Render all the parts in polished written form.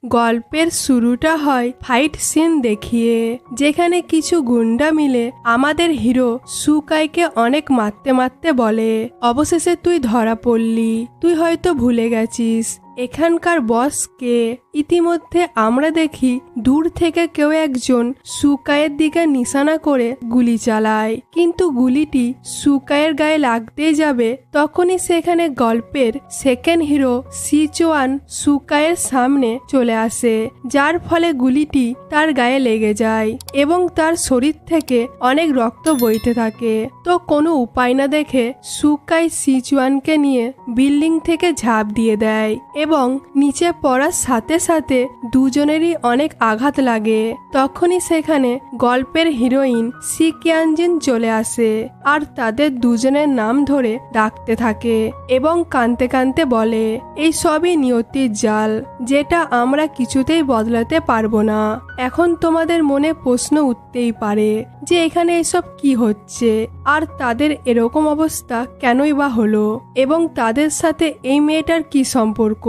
গল্পের শুরুটা হয় ফাইট সিন দেখিয়ে, যেখানে কিছু গুন্ডা মিলে আমাদের হিরো সুকাইকে অনেক মারতে মারতে বলে, অবশেষে তুই ধরা পড়লি, তুই হয়তো ভুলে গেছিস এখানকার বস কে। ইতিমধ্যে আমরা দেখি দূর থেকে কেউ একজন সুকাইয়ের দিকে নিশানা করে গুলি চালায়, কিন্তু গুলিটি সুকাইয়ের গায়ে লাগতেই যাবে তখনই সেখানে গল্পের সেকেন্ড হিরো সিচুয়ান সুকাইয়ের সামনে চলে আসে, যার ফলে গুলিটি তার গায়ে লেগে যায় এবং তার শরীর থেকে অনেক রক্ত বইতে থাকে। তো কোনো উপায় না দেখে সুকাই সিচুয়ানকে নিয়ে বিল্ডিং থেকে ঝাঁপ দিয়ে দেয় এবং নিচে পড়ার সাথে সাথে দুজনেরই অনেক আঘাত লাগে। তখনই সেখানে গল্পের হিরোইন সিকিয়ানজিন চলে আসে আর তাদের দুজনের নাম ধরে ডাকতে থাকে এবং কাঁদতে কাঁদতে বলে, এই সবই নিয়তির জাল, যেটা আমরা কিছুতেই বদলাতে পারবো না। এখন তোমাদের মনে প্রশ্ন উঠতেই পারে যে এখানে এসব কি হচ্ছে আর তাদের এরকম অবস্থা কেনই বা হলো এবং তাদের সাথে এই মেয়েটার কি সম্পর্ক।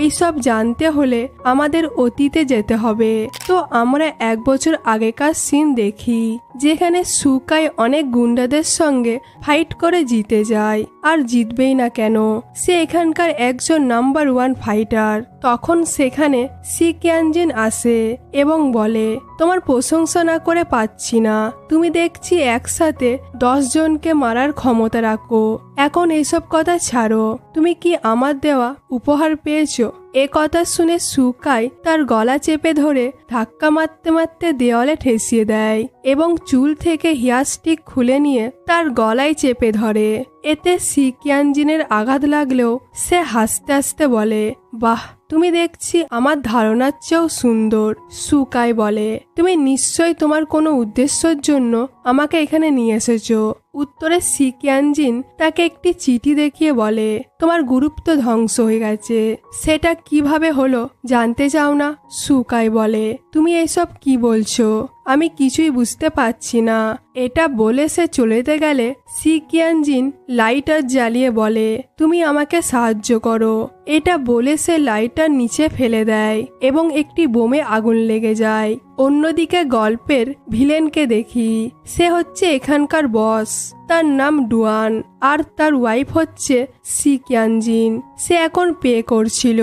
এইসব জানতে হলে আমাদের অতীতে যেতে হবে। তো আমরা 1 বছর আগেকার সিন দেখি, যেখানে সুকাই অনেক গুন্ডাদের সঙ্গে ফাইট করে জিতে যায়, আর জিতবেই না কেন, সে এখানকার একজন নাম্বার 1 ফাইটার। তখন সেখানে সিকিয়ানজিন আসে এবং বলে, তোমার প্রশংসা না করে পাচ্ছি না, তুমি দেখছি একসাথে 10 জনকে মারার ক্ষমতা রাখো। এখন এইসব কথা ছাড়ো, তুমি কি আমার দেওয়া উপহার পেয়েছো? এ কথা শুনে সুকাই তার গলা চেপে ধরে ধাক্কা মারতে মারতে দেওয়ালে ঠেসিয়ে দেয় এবং চুল থেকে হেয়ার স্টিক খুলে নিয়ে তার গলায় চেপে ধরে। এতে সিকিয়ানজিনের আঘাত লাগলেও সে হাসতে হাসতে বলে, বাহ, তুমি দেখছি আমার ধারণার চেয়েও সুন্দর। সুকাই বলে, তুমি নিশ্চয়ই তোমার কোনো উদ্দেশ্যের জন্য আমাকে এখানে নিয়ে এসেছো। উত্তরে সিকিয়ানজিন তাকে একটি চিঠি দেখিয়ে বলে, তোমার গ্রুপ তো ধ্বংস হয়ে গেছে, সেটা কিভাবে হলো জানতে চাও না? সুকাই বলে, তুমি এইসব কি বলছো, আমি কিছুই বুঝতে পারছি না। এটা বলে সে চলেতে গেলে সিকিয়ানজিন লাইটার জ্বালিয়ে বলে, তুমি আমাকে সাহায্য করো। এটা বলে সে লাইটার নিচে ফেলে দেয় এবং একটি বোমে আগুন লেগে যায়। অন্যদিকে গল্পের ভিলেনকে দেখি, সে হচ্ছে এখানকার বস, তার নাম ডুয়ান আর তার ওয়াইফ হচ্ছে সিকিয়ানজিন। সে এখন পে করছিল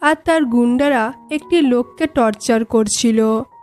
আর তার গুন্ডারা একটি লোককে টর্চার করছিল।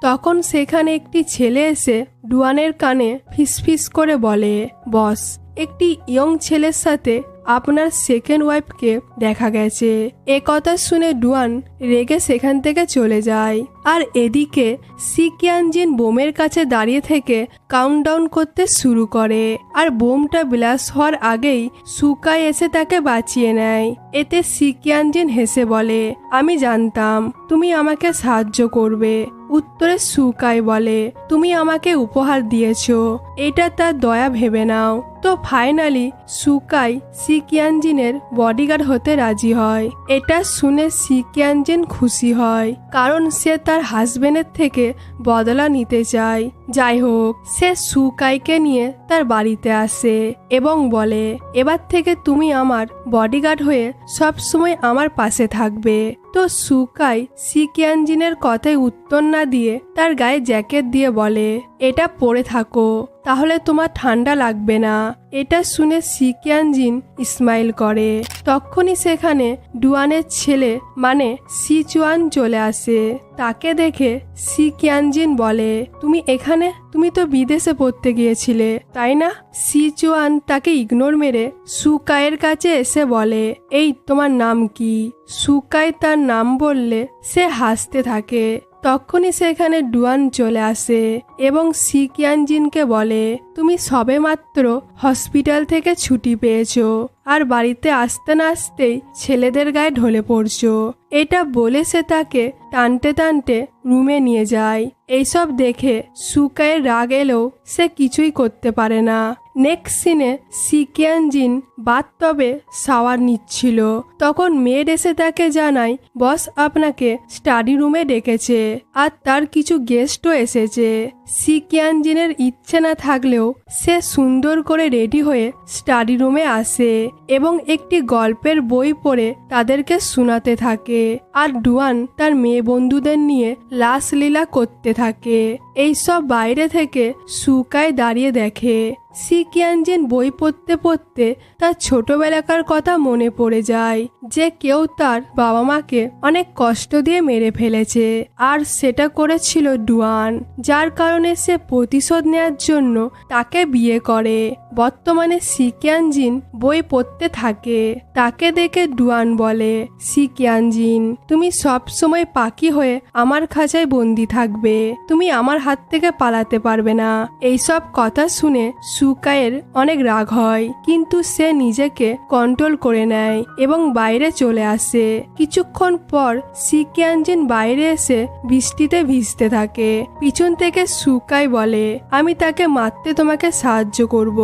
তখন সেখানে একটি ছেলে এসে ডুয়ানের কানে ফিসফিস করে বলে, বস, একটি ইয়ং ছেলের সাথে আপনার সেকেন্ড ওয়াইফকে দেখা গেছে। এ কথা শুনে ডুয়ান রেগে সেখান থেকে চলে যায়। আর এদিকে সিকিয়ানজিন বোমের কাছে দাঁড়িয়ে থেকে কাউন্টডাউন করতে শুরু করে, আর বোমটা ব্লাস্ট হওয়ার আগেই সুকাই এসে তাকে বাঁচিয়ে নেয়। এতে সিকিয়ানজিন হেসে বলে, আমি জানতাম তুমি আমাকে সাহায্য করবে। উত্তরে সুকাই বলে, তুমি আমাকে উপহার দিয়েছো, এটা তার দয়া ভেবে নাও। তো ফাইনালি সুকাই সিকিয়ানজিনের বডিগার্ড হতে রাজি হয়। এটা শুনে সিকিয়ানজিন খুশি হয়, কারণ সে তার হাজবেন্ডের থেকে বদলা নিতে চায়। যাই হোক, সে সুকাইকে নিয়ে তার বাড়িতে আসে এবং বলে, এবার থেকে তুমি আমার বডিগার্ড হয়ে সব সময় আমার পাশে থাকবে। তো সুকাই সিকিয়ানজিনের কথায় উত্তর না দিয়ে তার গায়ে জ্যাকেট দিয়ে বলে, এটা পরে থাকো, তাহলে তোমার ঠান্ডা লাগবে না। এটা শুনে সিকিয়ানজিন স্মাইল করে। তখনই সেখানে ডুয়ানের ছেলে মানে সিচুয়ান চলে আসে। তাকে দেখে সিকিয়ানজিন বলে, তুমি এখানে? তুমি তো বিদেশে পড়তে গিয়েছিলে, তাই না? সিচুয়ান তাকে ইগনোর মেরে সুকাইয়ের কাছে এসে বলে, এই তোমার নাম কি? সুকাই তার নাম বললে সে হাসতে থাকে। তখনই সেখানে ডুয়ান চলে আসে এবং সিকিয়ানজিনকে বলে, তুমি সবেমাত্র হসপিটাল থেকে ছুটি পেয়েছো আর বাড়িতে আসতে না আসতেই ছেলেদের গায়ে ঢলে পড়ছো। এটা বলে সে তাকে টানতে টানতে রুমে নিয়ে যায়। এইসব দেখে সুকাইয়ের রাগ এলেও সে কিছুই করতে পারে না। নেক্সট সিনে সিকিয়ানজিন বাথটবে শাওয়ার নিচ্ছিল। তখন মেড এসে তাকে জানায়, বস আপনাকে স্টাডি রুমে ডেকেছে আর তার কিছু গেস্টও এসেছে। সিকিয়ানজিনের ইচ্ছে না থাকলেও সে সুন্দর করে রেডি হয়ে স্টাডি রুমে আসে এবং একটি গল্পের বই পড়ে তাদেরকে শোনাতে থাকে। আর ডুয়ান তার মেয়ে বন্ধুদের নিয়ে লাসলীলা করতে থাকে। এইসব বাইরে থেকে সুকাই দাঁড়িয়ে দেখে। সিকিয়ানজিন বই পড়তে পড়তে তার ছোটবেলাকার কথা মনে পড়ে যায় যে কেউ তার বাবা মাকে অনেক কষ্ট দিয়ে মেরে ফেলেছে, আর সেটা করেছিল ডুয়ান, যার কারণে সে প্রতিশোধ নেওয়ার জন্য তাকে বিয়ে করে। বর্তমানে সিকিয়ানজিন বই পড়তে থাকে। তাকে দেখে ডুয়ান বলে, সিকিয়ানজিন, তুমি সব সময় পাখি হয়ে আমার খাঁচায় বন্দি থাকবে, তুমি আমার হাত থেকে পালাতে পারবে না। এইসব কথা শুনে সুকাইয়ের অনেক রাগ হয়, কিন্তু সে নিজেকে কন্ট্রোল করে নেয় এবং বাইরে চলে আসে। কিছুক্ষণ পর সিকিয়ানজিন বাইরে এসে বৃষ্টিতে ভিজতে থাকে। পিছন থেকে সুকাই বলে, আমি তাকে মারতে তোমাকে সাহায্য করব।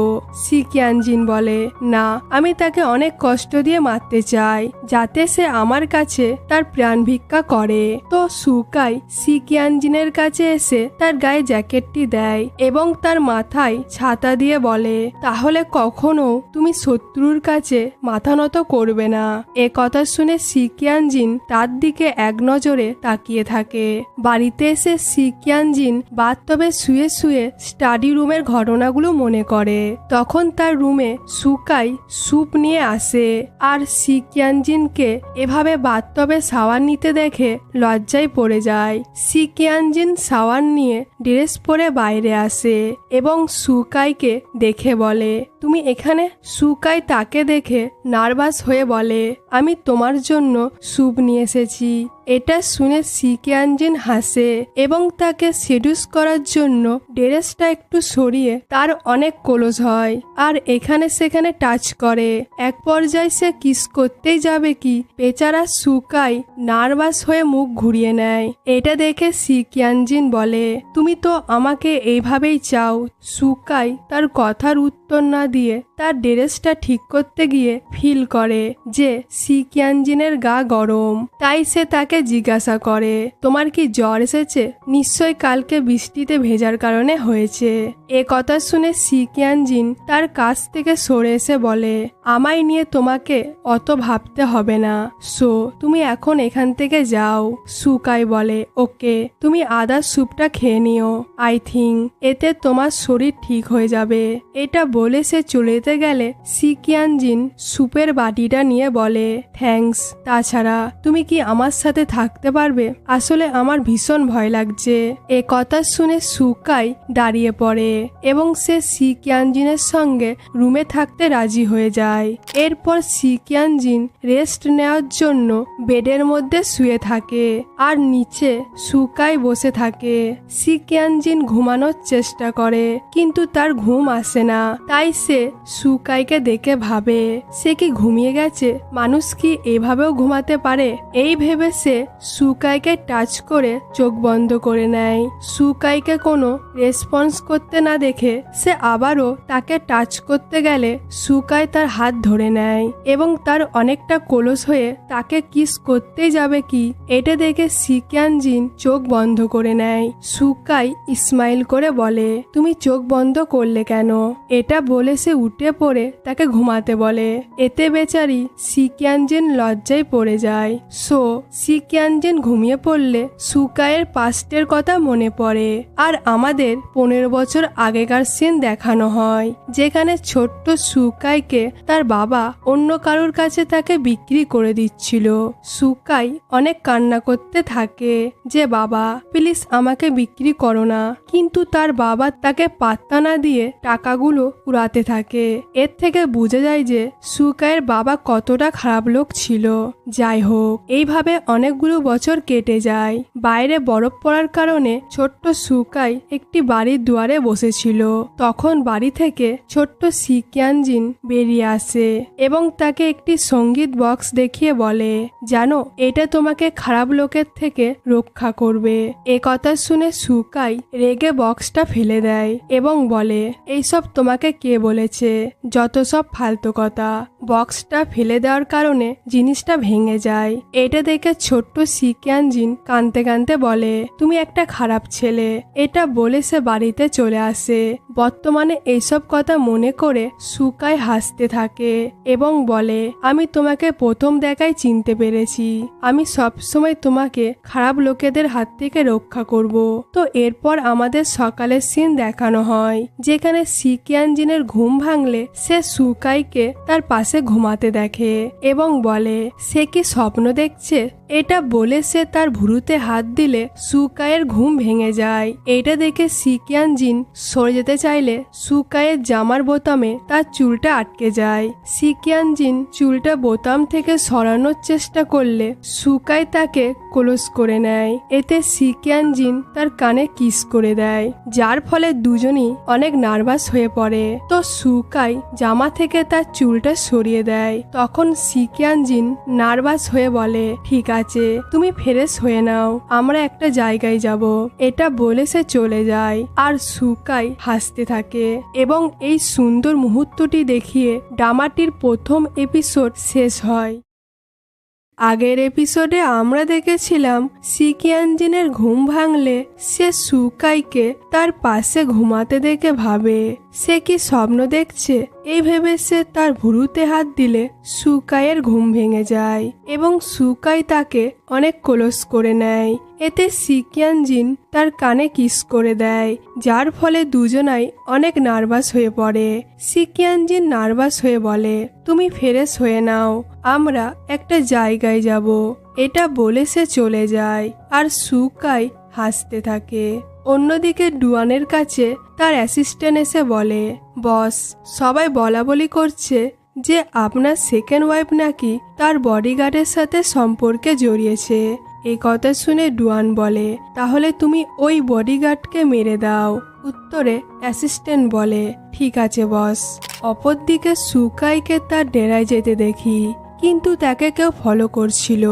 সিকিয়ানজিন বলে, না, আমি তাকে অনেক কষ্ট দিয়ে মারতে চাই যাতে সে আমার কাছে তার প্রাণ ভিক্ষা করে। তো সুকাই সিকিয়ানজিনের কাছে এসে তার গায়ে জ্যাকেটটি দেয় এবং তার মাথায় ছাতা দিয়ে বলে, তাহলে কখনো তুমি শত্রুর কাছে মাথা নত করবে না। এ কথা শুনে সিকিয়ানজিন তার দিকে এক নজরে তাকিয়ে থাকে। বাড়িতে এসে সিকিয়ানজিন বাথটবে শুয়ে শুয়ে স্টাডি রুমের ঘটনাগুলো মনে করে। তখন তার রুমে সুকাই স্যুপ নিয়ে আসে, আর সিকিয়ানজিনকে এভাবে বাথটবে শাওয়ার নিতে দেখে লজ্জায় পড়ে যায়। সিকিয়ানজিন শাওয়ার নিয়ে ড্রেস পরে বাইরে আসে এবং সুকাইকে দেখে বলে, তুমি এখানে? সুকাই তাকে দেখে নার্ভাস হয়ে বলে, আমি তোমার জন্য স্যুপ নিয়ে এসেছি। এটা শুনে সিকিয়ানজিন হাসে এবং তাকে সেডুস করার জন্য ড্রেসটা একটু সরিয়ে তার অনেক ক্লোজ হয় আর এখানে সেখানে টাচ করে। এক পর্যায়ে সে কিস করতেই যাবে কি বেচারা সুকাই নার্ভাস হয়ে মুখ ঘুরিয়ে নেয়। এটা দেখে সিকিয়ানজিন বলে, তুমি তো আমাকে এইভাবেই চাও। সুকাই তার কথার উত্তর না দিয়ে তার ড্রেসটা ঠিক করতে গিয়ে ফিল করে যে সিকিয়ানজিনের গা গরম, তাই সে তাকে জিজ্ঞাসা করে, তোমার কি জ্বর এসেছে? নিশ্চয় কালকে বৃষ্টিতে ভেজার কারণে হয়েছে। এ কথা শুনে সিকিয়ানজিন তার কাছ থেকে সরে এসে বলে, আমায় নিয়ে তোমাকে অত ভাবতে হবে না, সো তুমি এখন এখান থেকে যাও। সুকাই বলে, ওকে, তুমি আদার স্যুপটা খেয়ে নিও, আই থিঙ্ক এতে তোমার শরীর ঠিক হয়ে যাবে। এটা বলে সে চলে যেতে গেলে সিকিয়ানজিন স্যুপের বাটিটা নিয়ে বলে, থ্যাঙ্কস, তাছাড়া তুমি কি আমার সাথে থাকতে পারবে? আসলে আমার ভীষণ ভয় লাগছে। এ কথা শুনে সুকাই দাঁড়িয়ে পড়ে এবং সে সিকিয়ানজিনের সঙ্গে রুমে থাকতে রাজি হয়ে যায়। এরপর সিকিয়ানজিন রেস্ট নেওয়ার জন্য বেডের মধ্যে শুয়ে থাকে আর নিচে সুকাই বসে থাকে। সিকিয়ানজিন ঘুমানোর চেষ্টা করে কিন্তু তার ঘুম আসে না, তাই সে সুকাইকে দেখে ভাবে, সে কি ঘুমিয়ে গেছে? মানুষ কি এভাবেও ঘুমাতে পারে? এই ভেবে সে সুকাইকে টাচ করে চোখ বন্ধ করে নেয়। সুকাইকে কোনো রেসপন্স করতে না দেখে সে আবারও তাকে টাচ করতে গেলে সুকাই তার হাত ধরে নেয় এবং তার অনেকটা ক্লোজ হয়ে তাকে কিস করতেই যাবে কি এটা দেখে সিকিয়ানজিন চোখ বন্ধ করে নেয়। সুকাই স্মাইল করে বলে, তুমি চোখ বন্ধ করলে কেন? এটা বলে সে উঠে পড়ে তাকে ঘুমাতে বলে। এতে বেচারি সিকিয়ানজিন লজ্জায় পড়ে যায়। সো সিকিয়ানজিন ঘুমিয়ে পড়লে সুকাইয়ের পাস্টের কথা মনে পড়ে আর আমাদের 15 বছর আগেকার সিন দেখানো হয়, যেখানে ছোট্ট সুকাইকে তার বাবা অন্য কারোর কাছে তাকে বিক্রি করে দিচ্ছিল। সুকাই অনেক কান্না করতে থাকে যে, বাবা প্লিজ আমাকে বিক্রি করো না, কিন্তু তার বাবা তাকে পাত্তা না দিয়ে টাকাগুলো উড়াতে থাকে। এর থেকে বোঝা যায় যে সুকাইয়ের বাবা কতটা খারাপ লোক ছিল। যাই হোক, এইভাবে অনেকগুলো বছর কেটে যায়। বাইরে বরফ পড়ার কারণে ছোট্ট সুকাই একটি বাড়ির দুয়ারে বসেছিল। তখন বাড়ি থেকে ছোট্ট সিকিয়ানজিন বেরিয়ে আসে এবং তাকে একটি সঙ্গীত বক্স দেখিয়ে বলে, জানো এটা তোমাকে খারাপ লোকের থেকে রক্ষা করবে। এ কথা শুনে সুকাই রেগে বক্সটা ফেলে দেয় এবং বলে, এইসব তোমাকে কে বলেছে? যত সব ফালতু কথা। বক্সটা ফেলে দেওয়ার কারণে জিনিসটা ভেঙে যায়। এটা দেখে ছোট্ট সিকিয়ানজিন কাঁদতে কাঁদতে বলে, তুমি একটা খারাপ ছেলে। এটা বলে সে বাড়িতে চলে আসে। বর্তমানে এইসব কথা মনে করে সুকাই হাসতে থাকে এবং বলে, আমি তোমাকে প্রথম দেখায় চিনতে পেরেছি। আমি সবসময় তোমাকে খারাপ লোকেদের হাত থেকে রক্ষা করব। তো এরপর আমাদের সকালের সিন দেখানো হয়, যেখানে সিকিয়ানজিনের ঘুম ভাঙলে সে সুকাইকে তার পাশে ঘুমাতে দেখে এবং বলে সে কি স্বপ্ন দেখছে। এটা বলে সে তার ভুরুতে হাত দিলে সুকাইয়ের ঘুম ভেঙে যায়। এটা দেখে সিকিয়ানজিন সরে যেতে চাইলে সুকাইয়ের জামার বোতামে তার চুলটা আটকে যায়। সিকিয়ানজিন চুলটা বোতাম থেকে সরানোর চেষ্টা করলে সুকাই তাকে ক্লোজ করে নেয়। এতে সিকিয়ানজিন তার কানে কিস করে দেয়, যার ফলে দুজনই অনেক নার্ভাস হয়ে পড়ে। তো সুকাই জামা থেকে তার চুলটা সরিয়ে দেয়। তখন সিকিয়ানজিন নার্ভাস হয়ে বলে, ঠিক আছে, তুমি ফ্রেশ হয়ে নাও, আমরা একটা জায়গায় যাব। এটা বলে সে চলে যায় আর সুকাই হাসতে থাকে এবং এই সুন্দর মুহূর্তটি দেখিয়ে ড্রামাটির প্রথম এপিসোড শেষ হয়। আগের এপিসোডে আমরা দেখেছিলাম সিকিয়ানজিনের ঘুম ভাঙলে সে সুকাইকে তার পাশে ঘুমাতে দেখে ভাবে সে কি স্বপ্ন দেখছে। এই ভেবে সে তার ভুরুতে হাত দিলে সুকাইয়ের ঘুম ভেঙে যায় এবং সুকাই তাকে অনেক ক্লোজ করে নেয়। এতে সিকিয়ানজিন তার কানে কিস করে দেয়, যার ফলে দুজনাই অনেক নার্ভাস হয়ে পড়ে। সিকিয়ানজিন নার্ভাস হয়ে বলে, তুমি ফ্রেশ হয়ে নাও, আমরা একটা জায়গায় যাব। এটা বলে সে চলে যায় আর সুকাই হাসতে থাকে। অন্যদিকে ডুয়ানের কাছে তার অ্যাসিস্ট্যান্ট এসে বলে, বস, সবাই বলাবলি করছে যে আপনার সেকেন্ড ওয়াইফ নাকি তার বডিগার্ডের সাথে সম্পর্কে জড়িয়েছে। এই কথা শুনে ডুয়ান বলে, তাহলে তুমি ওই বডিগার্ডকে মেরে দাও। উত্তরে অ্যাসিস্ট্যান্ট বলে, ঠিক আছে বস। অপরদিকে সুকাইকে তার ডেরায় যেতে দেখি, কিন্তু তাকে কেউ ফলো করছিল।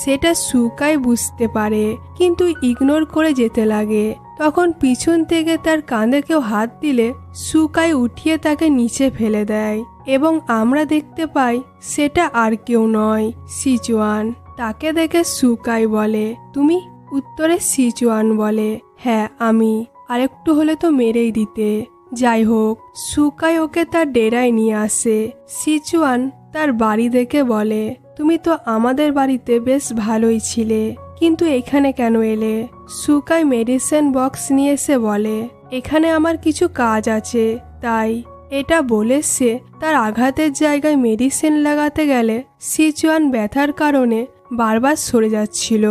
সেটা সুকাই বুঝতে পারে কিন্তু ইগনোর করে যেতে লাগে। তখন পিছন থেকে তার কাঁধে কেউ হাত দিলে সুকাই উঠিয়ে তাকে নিচে ফেলে দেয় এবং আমরা দেখতে পাই সেটা আর কেউ নয়, সিচুয়ান। তাকে দেখে সুকাই বলে, তুমি? উত্তরে সিচুয়ান বলে, হ্যাঁ আমি, আরেকটু হলে তো মেরেই দিতে। যাই হোক, সুকাই ওকে তার ডেরায় নিয়ে আসে। সিচুয়ান তার বাড়ি দেখে বলে, তুমি তো আমাদের বাড়িতে বেশ ভালোই ছিলে, কিন্তু এখানে কেন এলে? সুকাই মেডিসিন বক্স নিয়ে এসে বলে, এখানে আমার কিছু কাজ আছে তাই। এটা বলে সে তার আঘাতের জায়গায় মেডিসিন লাগাতে গেলে সিচুয়ান ব্যথার কারণে বারবার সরে যাচ্ছিল।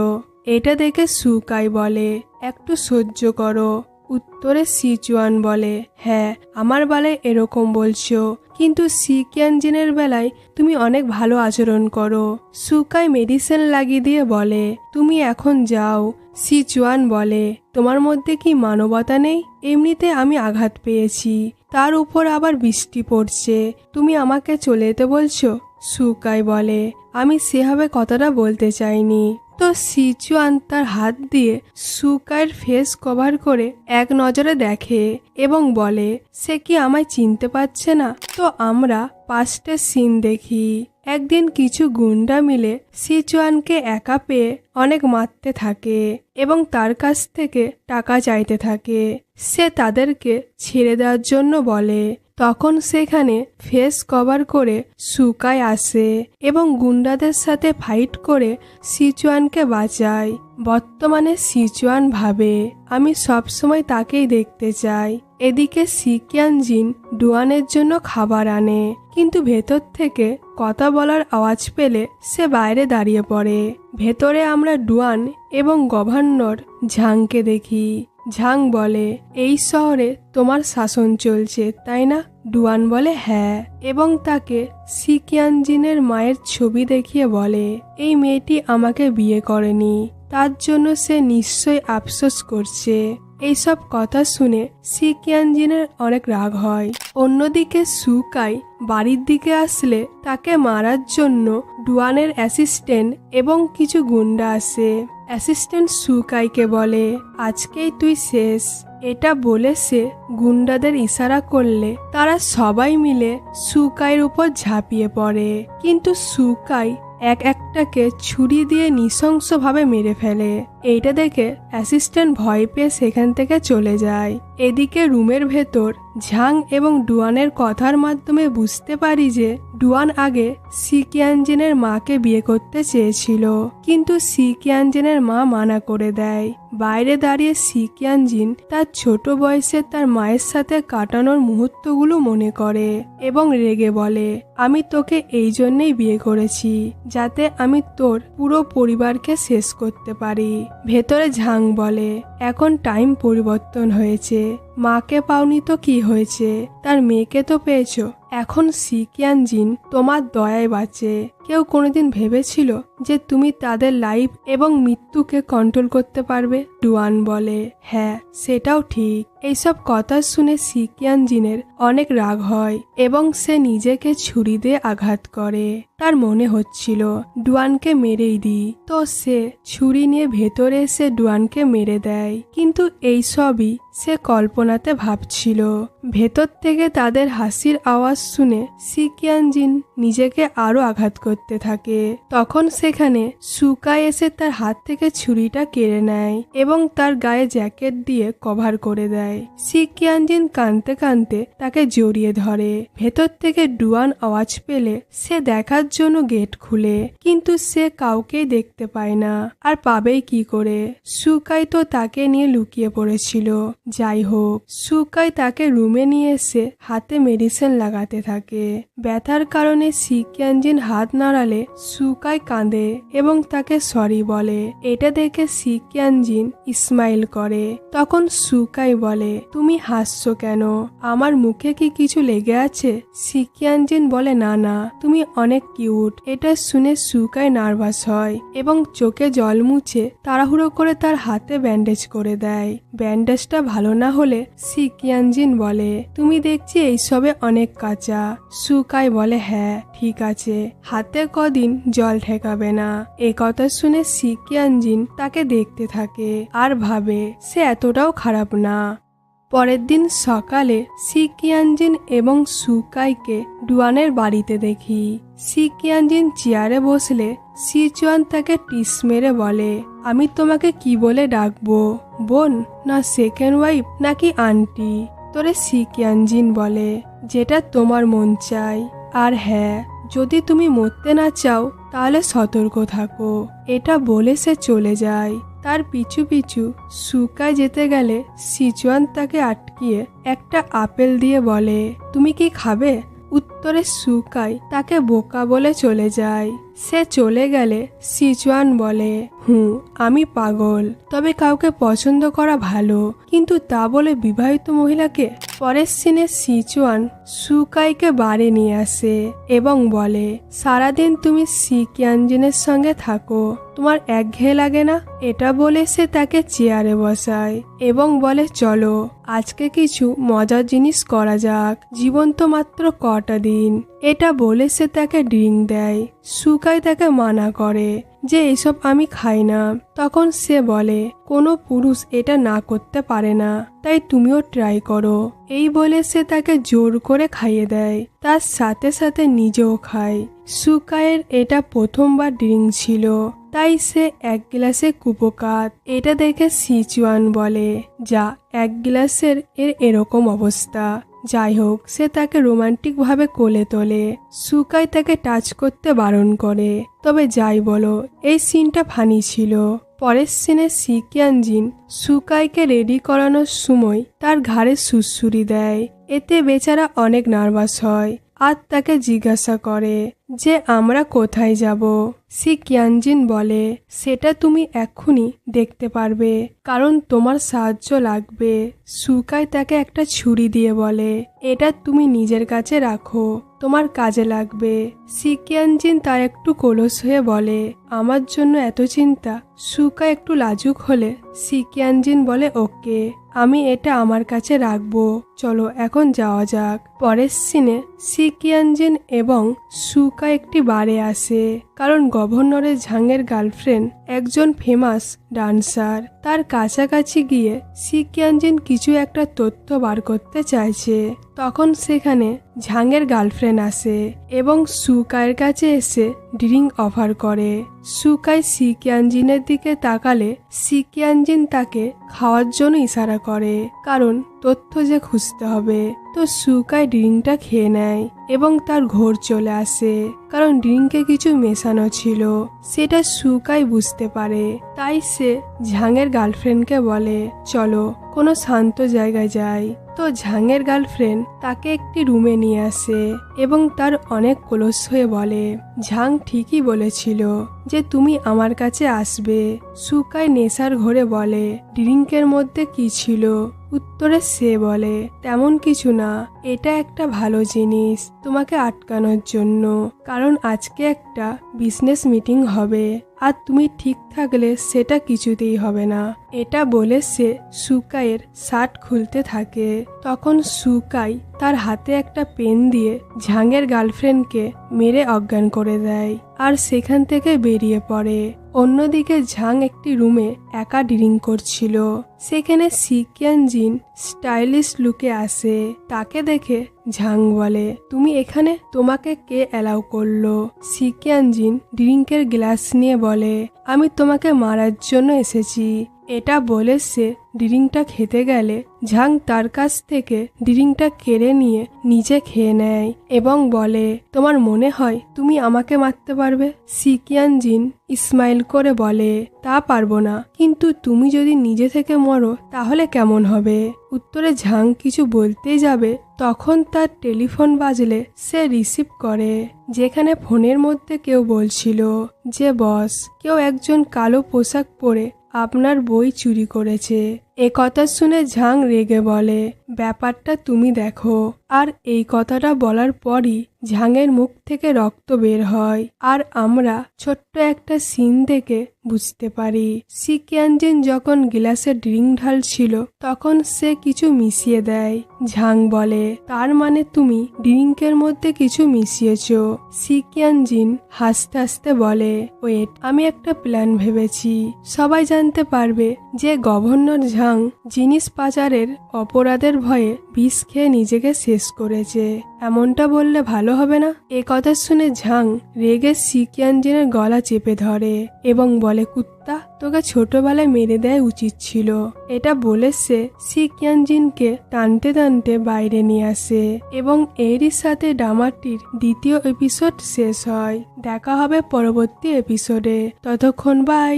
এটা দেখে সুকাই বলে, একটু সহ্য করো। উত্তরে সিচুয়ান বলে, হ্যাঁ আমার বেলায় এরকম বলছো, কিন্তু সিকিয়ানজিনের বেলায় তুমি অনেক ভালো আচরণ করো। সুকাই মেডিসিন লাগিয়ে দিয়ে বলে, তুমি এখন যাও। সিচুয়ান বলে, তোমার মধ্যে কি মানবতা নেই? এমনিতে আমি আঘাত পেয়েছি, তার উপর আবার বৃষ্টি পড়ছে, তুমি আমাকে চলে যেতে বলছো? সুকাই বলে, আমি সেভাবে কথাটা বলতে চাইনি। তো সিচুয়ান তার হাত দিয়ে সুকাইয়ের ফেস কভার করে এক নজরে দেখে এবং বলে, সে কি আমায় চিনতে পারছে না? তো আমরা পাস্টের সিন দেখি। একদিন কিছু গুন্ডা মিলে সিচুয়ানকে একা পেয়ে অনেক মারতে থাকে এবং তার কাছ থেকে টাকা চাইতে থাকে। সে তাদেরকে ছেড়ে দেওয়ার জন্য বলে। তখন সেখানে ফেস কভার করে সুকাই আসে এবং গুন্ডাদের সাথে ফাইট করে সিচুয়ানকে বাঁচায়। বর্তমানে সিচুয়ান ভাবে, আমি সবসময় তাকেই দেখতে চাই। এদিকে সিকিয়ানজিন ডুয়ানের জন্য খাবার আনে, কিন্তু ভেতর থেকে কথা বলার আওয়াজ পেলে সে বাইরে দাঁড়িয়ে পড়ে। ভেতরে আমরা ডুয়ান এবং গভর্নর ঝাংকে দেখি। ঝাং বলে, এই শহরে তোমার শাসন চলছে তাই না? ডুয়ান বলে, হ্যাঁ, এবং তাকে সিকিয়ানজিনের মায়ের ছবি দেখিয়ে বলে, এই মেয়েটি আমাকে বিয়ে করেনি, তার জন্য সে নিশ্চয়ই আফসোস করছে। এইসব কথা শুনে সিকিয়ানজিনের অনেক রাগ হয়। অন্যদিকে সুকাই বাড়ির দিকে আসলে তাকে মারার জন্য ডুয়ানের অ্যাসিস্ট্যান্ট এবং কিছু গুন্ডা আসে। অ্যাসিস্ট্যান্ট সুকাইকে বলে, আজকেই তুই শেষ। এটা বলে সে গুন্ডাদের ইশারা করলে তারা সবাই মিলে সুকাইয়ের উপর ঝাঁপিয়ে পড়ে, কিন্তু সুকাই এক একটাকে ছুরি দিয়ে নৃশংসভাবে মেরে ফেলে। এইটা দেখে অ্যাসিস্ট্যান্ট ভয় পেয়ে সেখান থেকে চলে যায়। এদিকে রুমের ভেতর ঝাং এবং ডুয়ানের কথার মাধ্যমে বুঝতে পারি যে ডুয়ান আগে সি কিয়ানজিনের মাকে বিয়ে করতে চেয়েছিল, কিন্তু সি কিয়ানজিনের মা মানা করে দেয়। বাইরে দাঁড়িয়ে সি কিয়ানজিন তার ছোট বয়সে তার মায়ের সাথে কাটানোর মুহূর্তগুলো মনে করে এবং রেগে বলে, আমি তোকে এই জন্যই বিয়ে করেছি যাতে আমি তোর পুরো পরিবারকে শেষ করতে পারি। ভেতরে ঝাং বলে, এখন টাইম পরিবর্তন হয়েছে, মাকে পাওনি তো কি হয়েছে, তার মেয়েকে তো পেয়েছো। এখন সি কিয়ানজিন তোমার দয়ায় বাঁচে। কেউ কোনোদিন ভেবেছিল যে তুমি তাদের লাইফ এবং মৃত্যুকে কন্ট্রোল করতে পারবে? ডুয়ান বলে, হ্যাঁ সেটাও ঠিক। এইসব কথা শুনে সি কিয়ানজিনের অনেক রাগ হয় এবং সে নিজেকে ছুরি দিয়ে আঘাত করে। তার মনে হচ্ছিল ডুয়ানকে মেরেই দিই, তো সে ছুরি নিয়ে ভেতরে এসে ডুয়ানকে মেরে দেয়, কিন্তু এই সবই সে কল্পনাতে ভাবছিল। ভেতর থেকে তাদের হাসির আওয়াজ শুনে সি কিয়ানজিন নিজেকে আরো আঘাত করতে থাকে। তখন সেখানে সুকাই এসে তার হাত থেকে ছুরিটা কেড়ে নেয় এবং তার গায়ে জ্যাকেট দিয়ে কভার করে দেয়। সি কিয়ানজিন কাঁদতে কাঁদতে তাকে জড়িয়ে ধরে। ভেতর থেকে ডুয়ান আওয়াজ পেলে সে দেখার জন্য গেট খুলে, কিন্তু সে কাউকেই দেখতে পায় না, আর পাবেই কি করে? সুকাই তো তাকে নিয়ে লুকিয়ে পড়েছিল। যাই হোক, সুকাই তাকে রুমে নিয়ে এসে হাতে মেডিসিন লাগাতে থাকে। ব্যথার কারণে সি কিয়ানজিন হাত নাড়ালে সুকাই কাঁদে এবং তাকে সরি বলে। এটা দেখে সি কিয়ানজিন স্মাইল করে। তখন সুকাই বলে, তুমি হাসছো কেন? আমার মুখে কি কিছু লেগে আছে? সি কিয়ানজিন বলে, না না, তুমি অনেক কিউট। এটা শুনে সুকাই নার্ভাস হয় এবং চোখে জল মুছে তাড়াহুড়ো করে তার হাতে ব্যান্ডেজ করে দেয়। ব্যান্ডেজটা ভালো না হলে সি কিয়ানজিন বলে, তুমি দেখছি এইসবে অনেক কাঁচা। সুকাই বলে, হ্যাঁ ঠিক আছে, হাতে কদিন জল ঠেকাবে না। এ কথা শুনে সি কিয়ানজিন তাকে দেখতে থাকে আর ভাবে সে এতটাও খারাপ না। পরের দিন সকালে সি কিয়ানজিন এবং সুকাইকে ডুয়ানের বাড়িতে দেখি। সি কিয়ানজিন চেয়ারে বসলে সিচুয়ান তাকে টিস মেরে বলে, আমি তোমাকে কি বলে ডাকবো, বোন না সেকেন্ড ওয়াইফ নাকি আন্টি? তোরে সি কিয়ানজিন বলে, যেটা তোমার মন চায়। আর হ্যাঁ, যদি তুমি মরতে না চাও তাহলে সতর্ক থাকো। এটা বলে সে চলে যায়। তার পিছু পিছু সুকাই যেতে গেলে সিচুয়ান তাকে আটকিয়ে একটা আপেল দিয়ে বলে, তুমি কি খাবে? উত্তরে সুকাই তাকে বোকা বলে চলে যায়। সে চলে গেলে সিচুয়ান বলে, আমি পাগল, তবে কাউকে পছন্দ করা ভালো, কিন্তু তা বলে বিবাহিত মহিলাকে? পরের সিনে সিচুয়ান সুকাইকে বাড়ি নিয়ে আসে এবং বলে, সারাদিন তুমি সি কিয়ানজিনের সঙ্গে থাকো, তোমার একঘেয়ে লাগে না? এটা বলে সে তাকে চেয়ারে বসায় এবং বলে, চলো আজকে কিছু মজার জিনিস করা যাক, জীবন তো মাত্র কটা দিন। এটা বলে সে তাকে ড্রিঙ্ক দেয়। সুকাই তাকে মানা করে যে এসব আমি খাই না। তখন সে বলে, কোনো পুরুষ এটা না করতে পারে না, তাই তুমিও ট্রাই করো। এই বলে সে তাকে জোর করে খাইয়ে দেয়, তার সাথে সাথে নিজেও খায়। সুকাইয়ের এটা প্রথমবার ড্রিঙ্ক ছিল, তাই সে এক গ্লাসে কুপোকাত। এটা দেখে সিচুয়ান বলে, যা এক গ্লাসের এরকম অবস্থা। যাই হোক, সে তাকে রোমান্টিক ভাবে কোলে তোলে। সুকাই তাকে টাচ করতে বারণ করে। তবে যাই বলো, এই সিনটা ফানি ছিল। পরের সিনে সি কিয়ানজিন সুকাইকে রেডি করানোর সময় তার ঘাড়ে সুড়সুড়ি দেয়। এতে বেচারা অনেক নার্ভাস হয় আর তাকে জিজ্ঞাসা করে যে আমরা কোথায় যাব। সি কিয়ানজিন বলে, সেটা তুমি এক্ষুনি দেখতে পারবে, কারণ তোমার সাহায্য লাগবে। সুকাই তাকে একটা ছুরি দিয়ে বলে, এটা তুমি নিজের কাছে রাখো, তোমার কাজে লাগবে। সিকিয়ানজিন তার একটু কলস হয়ে বলে, আমার জন্য এত চিন্তা। সুকাই একটু লাজুক হলে সিকিয়ানজিন বলে, ওকে, আমি এটা আমার কাছে রাখবো, চলো এখন যাওয়া যাক। পরের সিনে সিকিয়ানজিন এবং সুকা একটি বারে আসে, কারণ গভর্নরের ঝাংয়ের গার্লফ্রেন্ড একজন ফেমাস ডান্সার। তার কাছাকাছি গিয়ে সিকিয়ানজিন কিছু একটা তথ্য বার করতে চাইছে। তখন সেখানে ঝাংয়ের গার্লফ্রেন্ড আসে এবং সুকাইয়ের কাছে এসে ড্রিঙ্ক অফার করে। সুকাই সিকিয়ানজিনের দিকে তাকালে সিকিয়ানজিন তাকে খাওয়ার জন্য ইশারা করে, কারণ তথ্য যে খুঁজতে হবে। তো সুকাই ড্রিঙ্কটা খেয়ে নেয় এবং তার ঘোর চলে আসে, কারণ ড্রিঙ্কে কিছু মেশানো ছিল। সেটা সুকাই বুঝতে পারে। তাই সে ঝাংয়ের গার্লফ্রেন্ডকে বলে, চলো কোনো শান্ত জায়গায় যাই। তো ঝাংয়ের গার্লফ্রেন্ড তাকে একটি রুমে নিয়ে আসে এবং তার অনেক কলস হয়ে বলে, ঝাং ঠিকই বলেছিল যে তুমি আমার কাছে আসবে। সুকাই নেশার ঘরে বলে, ড্রিঙ্কের মধ্যে কি ছিল? উত্তরে সে বলে, তেমন কিছু না, এটা একটা ভালো জিনিস তোমাকে আটকানোর জন্য, কারণ আজকে একটা বিজনেস মিটিং হবে আর তুমি ঠিক থাকলে সেটা কিছুতেই হবে না। এটা বলে সে সুকাইয়ের শার্ট খুলতে থাকে। তখন সুকাই তার হাতে একটা পেন দিয়ে ঝাংয়ের গার্লফ্রেন্ডকে মেরে অজ্ঞান করে দেয় আর সেখান থেকে বেরিয়ে পড়ে। অন্যদিকে ঝাং একটি রুমে একা ড্রিঙ্ক করছিল। সেখানে সিকিয়ানজিন স্টাইলিশ লুকে আসে। তাকে দেখে ঝাং বলে, তুমি এখানে? তোমাকে কে অ্যালাউ করলো? সিকিয়ানজিন ড্রিঙ্কের গ্লাস নিয়ে বলে, আমি তোমাকে মারার জন্য এসেছি। এটা বলে সে ড্রিঙ্কটা খেতে গেলে ঝাং তার কাছ থেকে ড্রিঙ্কটা কেড়ে নিয়ে নিজে খেয়ে নেয় এবং বলে, তোমার মনে হয় তুমি আমাকে মারতে পারবে? সিকিয়ানজিন স্মাইল করে বলে, তা পারবো না, কিন্তু তুমি যদি নিজে থেকে মরো তাহলে কেমন হবে? উত্তরে ঝাং কিছু বলতেই যাবে, তখন তার টেলিফোন বাজলে সে রিসিভ করে। যেখানে ফোনের মধ্যে কেউ বলছিল যে বস, কেউ একজন কালো পোশাক পরে আপনার বই চুরি করেছে। এ কথা শুনে ঝাং রেগে বলে, ব্যাপারটা তুমি দেখো। আর এই কথাটা বলার পরই ঝাংয়ের মুখ থেকে রক্ত বের হয় আর আমরা ছোট্ট একটা সিন দেখে বুঝতে পারি সিকিয়ানজিন যখন গ্লাসে ড্রিঙ্ক ঢালছিল তখন সে কিছু মিশিয়ে দেয়। ঝাং বলে, তার মানে তুমি ড্রিঙ্কের মধ্যে কিছু মিশিয়েছো? সিকিয়ানজিন হাসতে হাসতে বলে, ওয়েট, আমি একটা প্ল্যান ভেবেছি। সবাই জানতে পারবে যে গভর্নর ঝাং জিনিস পাচারের অপরাধের ভয়ে বিষ খেয়ে নিজেকে শেষ করেছে। এমনটা বললে ভালো হবে না? এ কথা শুনে ঝাং রেগে সিকিয়ানজিনের গলা চেপে ধরে এবং বলে, কুত্তা, তোকে ছোটবেলায় মেরে দেয় উচিত ছিল। এটা বলে সে সিকিয়ানজিনকে টানতে টানতে বাইরে নিয়ে আসে এবং এরই সাথে ড্রামাটির দ্বিতীয় এপিসোড শেষ হয়। দেখা হবে পরবর্তী এপিসোডে। ততক্ষণ বাই।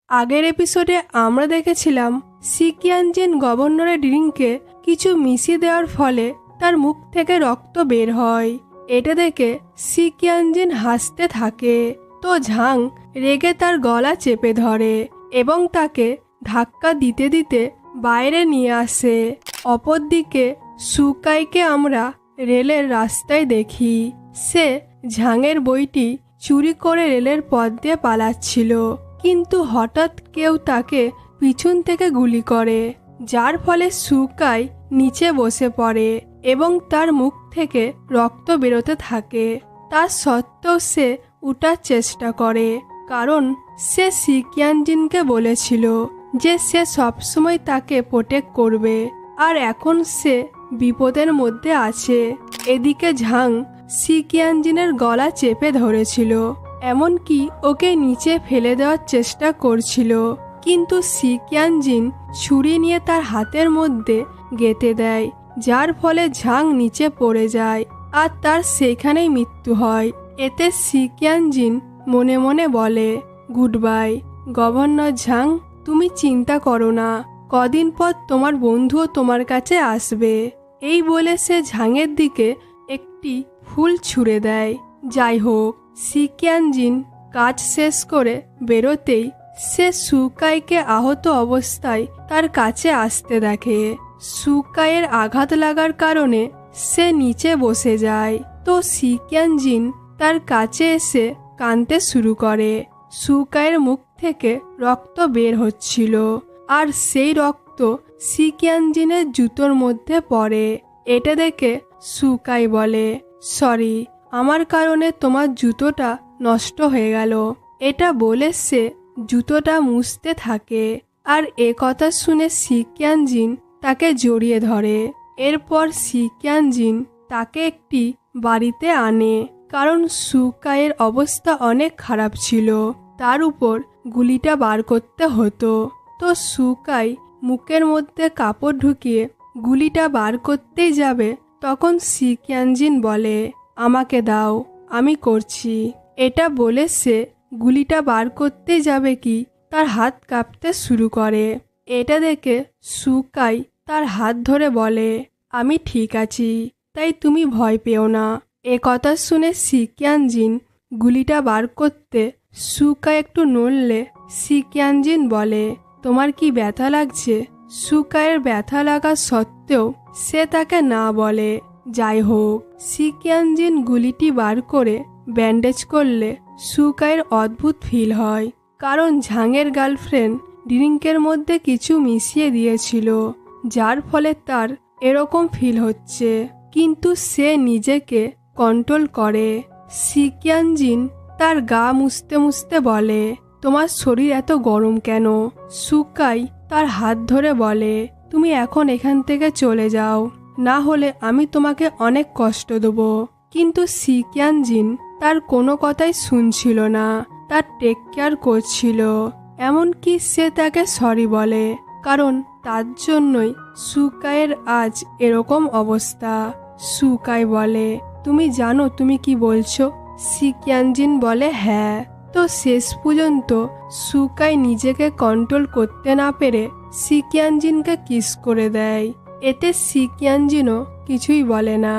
আগের এপিসোডে আমরা দেখেছিলাম সিকিয়ানজিন গভর্নরের ড্রিঙ্কে কিছু মিশিয়ে দেওয়ার ফলে তার মুখ থেকে রক্ত বের হয়। এটা দেখে সিকিয়ানজিন হাসতে থাকে। তো ঝাং রেগে তার গলা চেপে ধরে এবং তাকে ধাক্কা দিতে দিতে বাইরে নিয়ে আসে। অপরদিকে সুকাইকে আমরা রেলের রাস্তায় দেখি। সে ঝাংয়ের বইটি চুরি করে রেলের পথ দিয়ে পালাচ্ছিল, কিন্তু হঠাৎ কেউ তাকে পিছন থেকে গুলি করে, যার ফলে সুকাই নিচে বসে পড়ে এবং তার মুখ থেকে রক্ত বেরোতে থাকে। তা সত্ত্বেও সে উঠার চেষ্টা করে, কারণ সে সিকিয়ানজিনকে বলেছিল যে সে সবসময় তাকে প্রোটেক্ট করবে, আর এখন সে বিপদের মধ্যে আছে। এদিকে ঝাং সিকিয়ানজিনের গলা চেপে ধরেছিল, এমনকি ওকে নিচে ফেলে দেওয়ার চেষ্টা করছিল, কিন্তু সিকিয়ানজিন ছুরি নিয়ে তার হাতের মধ্যে গেঁথে দেয়, যার ফলে ঝাং নিচে পড়ে যায় আর তার সেখানেই মৃত্যু হয়। এতে সিকিয়ানজিন মনে মনে বলে, গুড বাই গভর্নর ঝাং, তুমি চিন্তা করো না, কদিন পর তোমার বন্ধুও তোমার কাছে আসবে। এই বলে সে ঝাংয়ের দিকে একটি ফুল ছুঁড়ে দেয়। যাই হোক, সিকিয়ানজিন কাজ শেষ করে বেরোতেই সে সুকাইকে আহত অবস্থায় তার কাছে আসতে দেখে। সুকাইয়ের আঘাত লাগার কারণে সে নিচে বসে যায়। তো সিকিয়ানজিন তার কাছে এসে কাঁদতে শুরু করে। সুকাইয়ের মুখ থেকে রক্ত বের হচ্ছিল, আর সেই রক্ত সিকিয়ানজিনের জুতোর মধ্যে পড়ে। এটা দেখে সুকাই বলে, সরি, আমার কারণে তোমার জুতোটা নষ্ট হয়ে গেল। এটা বলে সে জুতোটা মুছতে থাকে। আর এ কথা শুনে সিকিয়ানজিন তাকে জড়িয়ে ধরে। এরপর সিকিয়ানজিন তাকে একটি বাড়িতে আনে, কারণ সুকাইয়ের অবস্থা অনেক খারাপ ছিল। তার উপর গুলিটা বার করতে হতো। তো সুকাই মুখের মধ্যে কাপড় ঢুকিয়ে গুলিটা বার করতেই যাবে, তখন সিকিয়ানজিন বলে, আমাকে দাও, আমি করছি। এটা বলে সে গুলিটা বার করতে যাবে কি তার হাত কাঁপতে শুরু করে। এটা দেখে সুকাই তার হাত ধরে বলে, আমি ঠিক আছি, তাই তুমি ভয় পেও না। এ কথা শুনে সিকিয়ানজিন গুলিটা বার করতে সুকাই একটু নড়লে সিকিয়ানজিন বলে, তোমার কি ব্যথা লাগছে? সুকাইয়ের ব্যথা লাগা সত্ত্বেও সে তাকে না বলে। যাই হোক, সিকিয়ানজিন গুলিটি বার করে ব্যান্ডেজ করলে সুকাইয়ের অদ্ভুত ফিল হয়, কারণ ঝাংয়ের গার্লফ্রেন্ড ড্রিঙ্কের মধ্যে কিছু মিশিয়ে দিয়েছিল, যার ফলে তার এরকম ফিল হচ্ছে। কিন্তু সে নিজেকে কন্ট্রোল করে। সিকিয়ানজিন তার গা মুছতে মুছতে বলে, তোমার শরীর এত গরম কেন? সুকাই তার হাত ধরে বলে, তুমি এখন এখান থেকে চলে যাও, না হলে আমি তোমাকে অনেক কষ্ট দেব। কিন্তু সিকিয়ানজিন তার কোনো কথাই শুনছিল না, তার টেক কেয়ার করছিল। এমনকি সে তাকে সরি বলে, কারণ তার জন্যই সুকাইয়ের আজ এরকম অবস্থা। সুকাই বলে, তুমি জানো তুমি কি বলছো? সিকিয়ানজিন বলে, হ্যাঁ। তো শেষ পর্যন্ত সুকাই নিজেকে কন্ট্রোল করতে না পেরে সিকিয়ানজিনকে কিস করে দেয়। এতে সিকিয়ানজিনও কিছুই বলে না।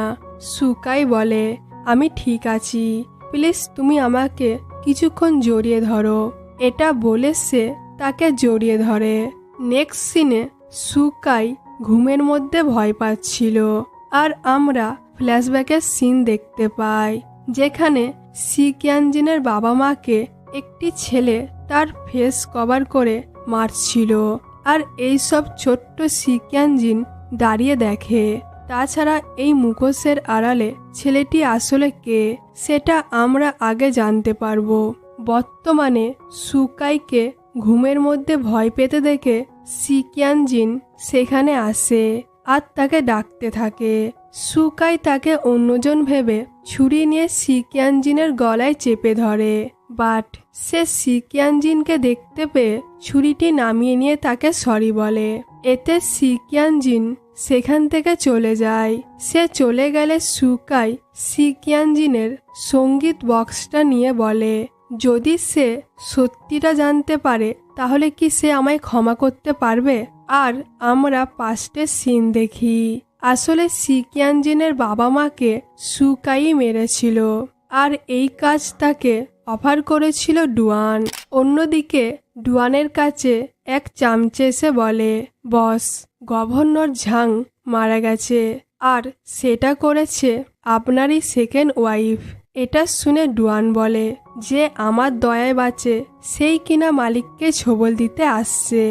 সুকাই বলে, আমি ঠিক আছি, প্লিজ তুমি আমাকে কিছুক্ষণ জড়িয়ে ধরো। এটা বলে সে তাকে জড়িয়ে ধরে। নেক্সট সিনে সুকাই ঘুমের মধ্যে ভয় পাচ্ছিল, আর আমরা ফ্ল্যাশব্যাকের সিন দেখতে পাই, যেখানে সিকিয়ানজিনের বাবা মাকে একটি ছেলে তার ফেস কভার করে মারছিল, আর এইসব ছোট্ট সিকিয়ানজিন দাঁড়িয়ে দেখে। তাছাড়া এই মুখোশের আড়ালে ছেলেটি আসলে কে সেটা আমরা আগে জানতে পারবো। বর্তমানে সুকাইকে ঘুমের মধ্যে ভয় পেতে দেখে সিকিয়ানজিন সেখানে আসে আর তাকে ডাকতে থাকে। সুকাই তাকে অন্যজন ভেবে ছুরি নিয়ে সিকিয়ানজিনের গলায় চেপে ধরে, বাট সে সিকিয়ানজিনকে দেখতে পেয়ে ছুরিটি নামিয়ে নিয়ে তাকে সরি বলে। এতে সিকিয়ানজিন সেখান থেকে চলে যায়। সে চলে গেলে সুকাই সিকিয়ানজিনের সঙ্গীত বক্সটা নিয়ে বলে, যদি সে সত্যিটা জানতে পারে তাহলে কি সে আমায় ক্ষমা করতে পারবে? আর আমরা পাস্টের সিন দেখি। আসলে সিকিয়ানজিনের বাবা মাকে সুকাই মেরেছিল, আর এই কাজ তাকে অফার করেছিল ডুয়ান। অন্যদিকে ডুয়ানের কাছে এক চামচে এসে বলে, বস, গভর্নর ঝাং মারা গেছে, আর সেটা করেছে আপনারই সেকেন্ড ওয়াইফ। এটা শুনে ডুয়ান বলে যে আমার দয়ায় বাঁচে সেই কিনা মালিককে ছবল দিতে আসছে।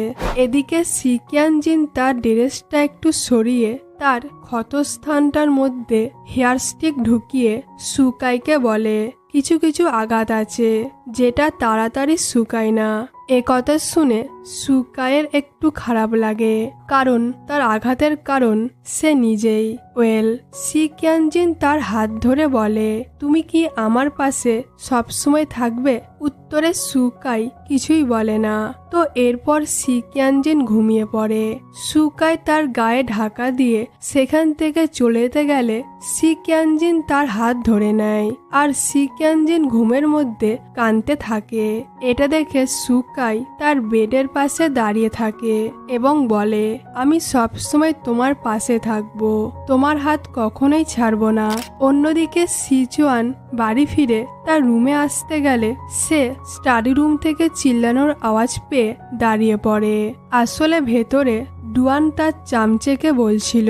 এদিকে সিকিয়ানজিন তার ড্রেসটা একটু সরিয়ে তার ক্ষতস্থানটার মধ্যে হেয়ার স্টিক ঢুকিয়ে সুকাইকে বলে, কিছু কিছু আঘাত আছে যেটা তাড়াতাড়ি শুকায় না। এ কথা শুনে সুকাইয়ের একটু খারাপ লাগে, কারণ তার আঘাতের কারণ সে নিজেই। সিকিয়ানজিন তার হাত ধরে বলে, তুমি কি আমার পাশে সবসময় থাকবে? উত্তরে সুকাই কিছুই বলে না। তো এরপর সিকিয়ানজিন ঘুমিয়ে পড়ে। সুকাই তার গায়ে ঢাকা দিয়ে সেখান থেকে চলে যেতে গেলে সিকিয়ানজিন তার হাত ধরে নেয়, আর সিকিয়ানজিন ঘুমের মধ্যে কাঁদতে থাকে। এটা দেখে সুকাই তার বেডের পাশে দাঁড়িয়ে থাকে এবং বলে, আমি সবসময় তোমার পাশে থাকবো, তোমার হাত কখনোই ছাড়বো না। অন্যদিকে সিচুয়ান বাড়ি ফিরে তার রুমে আসতে গেলে সে স্টাডি রুম থেকে চিল্লানোর আওয়াজ পেয়ে দাঁড়িয়ে পড়ে। আসলে ভেতরে ডুয়ান তার চামচেকে বলছিল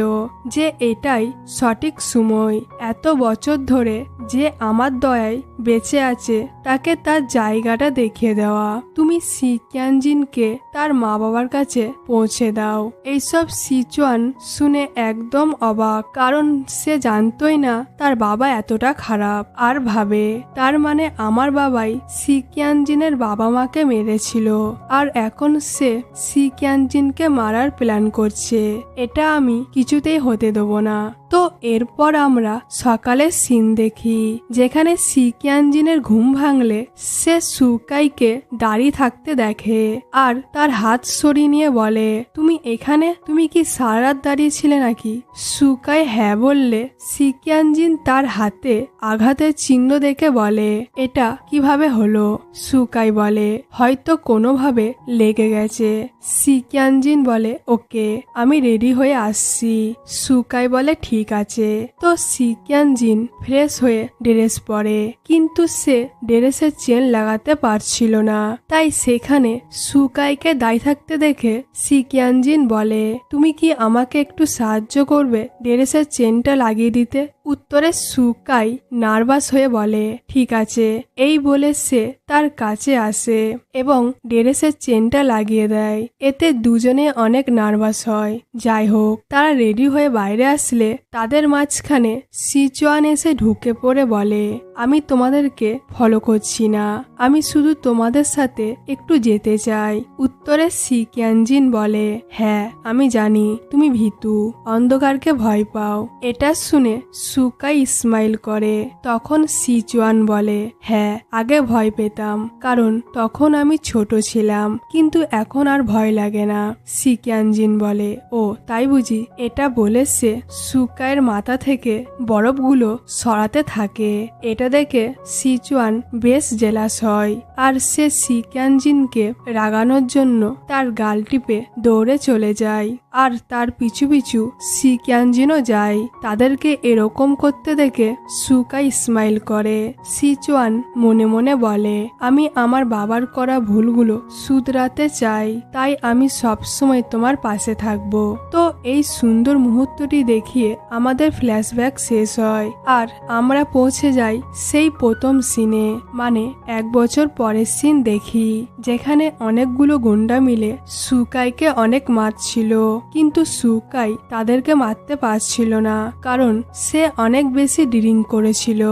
যে এটাই সঠিক সময়। এত বছর ধরে যে আমার দয়ায় বেঁচে আছে তাকে তার জায়গাটা দেখিয়ে দেওয়া। তুমি সি কিয়ানজিনকে তার মা বাবার কাছে পৌঁছে দাও। এইসব সিচুয়ান শুনে একদম অবাক, কারণ সে জানতোই না তার বাবা এতটা খারাপ। আর ভাবে তার মানে আমার বাবাই সি কিয়ানজিনের বাবা মাকে মেরেছিল, আর এখন সে সি কিয়ানজিনকে মারার প্ল্যান করছে। এটা আমি কিছুতেই হতে দেবো না। তো এরপর আমরা সকালের সিন দেখি, যেখানে সি কিয়ানজিনের ঘুম ভাঙলে সে সুকাইকে দাঁড়িয়ে থাকতে দেখে আর তার হাত সরিয়ে নিয়ে বলে, তুমি এখানে? তুমি কি সারা রাত দাঁড়িয়েছিলে নাকি? সুকাই হ্যাঁ বললে সি কিয়ানজিন তার হাতে আঘাতের চিহ্ন দেখে বলে, এটা কিভাবে হলো? সুকাই বলে, হয়তো কোনোভাবে লেগে গেছে। সি কিয়ানজিন বলে, ওকে, আমি রেডি হয়ে আসছি। সুকাই বলে, ঠিক আছে। তো সি কিয়ানজিন ফ্রেশ হয়ে ড্রেস পরে, কিন্তু সে ড্রেসের চেন লাগাতে পারছিল না। তাই সেখানে সুকাইকে দাঁড়িয়ে থাকতে দেখে সি কিয়ানজিন বলে, তুমি কি আমাকে একটু সাহায্য করবে ড্রেসের চেনটা লাগিয়ে দিতে? উত্তরে সুকাই নার্ভাস হয়ে বলে, ঠিক আছে। এই বলে সে তার কাছে আসে এবং ড্রেসের চেনটা লাগিয়ে দেয়। এতে দুজনে অনেক নার্ভাস হয়। যাই হোক, তারা রেডি হয়ে বাইরে আসলে তাদের মাঝখানে সিচুয়ান এসে ঢুকে পড়ে বলে, আমি তোমাদেরকে ফলো করছি না, আমি শুধু তোমাদের সাথে একটু যেতে চাই। উত্তরে সি কিয়ানজিন বলে, হ্যাঁ আমি জানি তুমি ভীতু, অন্ধকারকে ভয় পাও। এটা শুনে সুকাই স্মাইল করে। তখন সিচুয়ান বলে, হ্যাঁ আগে ভয় পেতাম, কারণ তখন আমি ছোট ছিলাম, কিন্তু এখন আর ভয় লাগে না। সি কিয়ানজিন বলে, ও তাই বুঝি? এটা বলে সে সুকাইয়ের মাথা থেকে বরফগুলো সরাতে থাকে। এটা দেখে সিচুয়ান বেশ জেলাস হয়, আর সে সি কিয়ানজিনকে রাগানোর জন্য তার গাল টিপে দৌড়ে চলে যায়, আর তার পিছু পিছু সি কিয়ানজিনও যায়। তাদেরকে এরকম করতে দেখে সুকাই স্মাইল করে। সিচুয়ান মনে মনে বলে, আমি আমার বাবার করা ভুলগুলো শুধরাতে চাই, তাই আমি সবসময় তোমার পাশে থাকব। তো এই সুন্দর মুহূর্তটি দেখিয়ে আমাদের ফ্ল্যাশব্যাক শেষ হয়, আর আমরা পৌঁছে যাই সেই প্রথম সিনে, মানে 1 বছর পরের সিন দেখি, যেখানে অনেকগুলো গুন্ডা মিলে সুকাইকে অনেক মারছিল, কিন্তু সুকাই তাদেরকে মারতে পারছিল না, কারণ সে অনেক বেশি ড্রিঙ্ক করেছিল।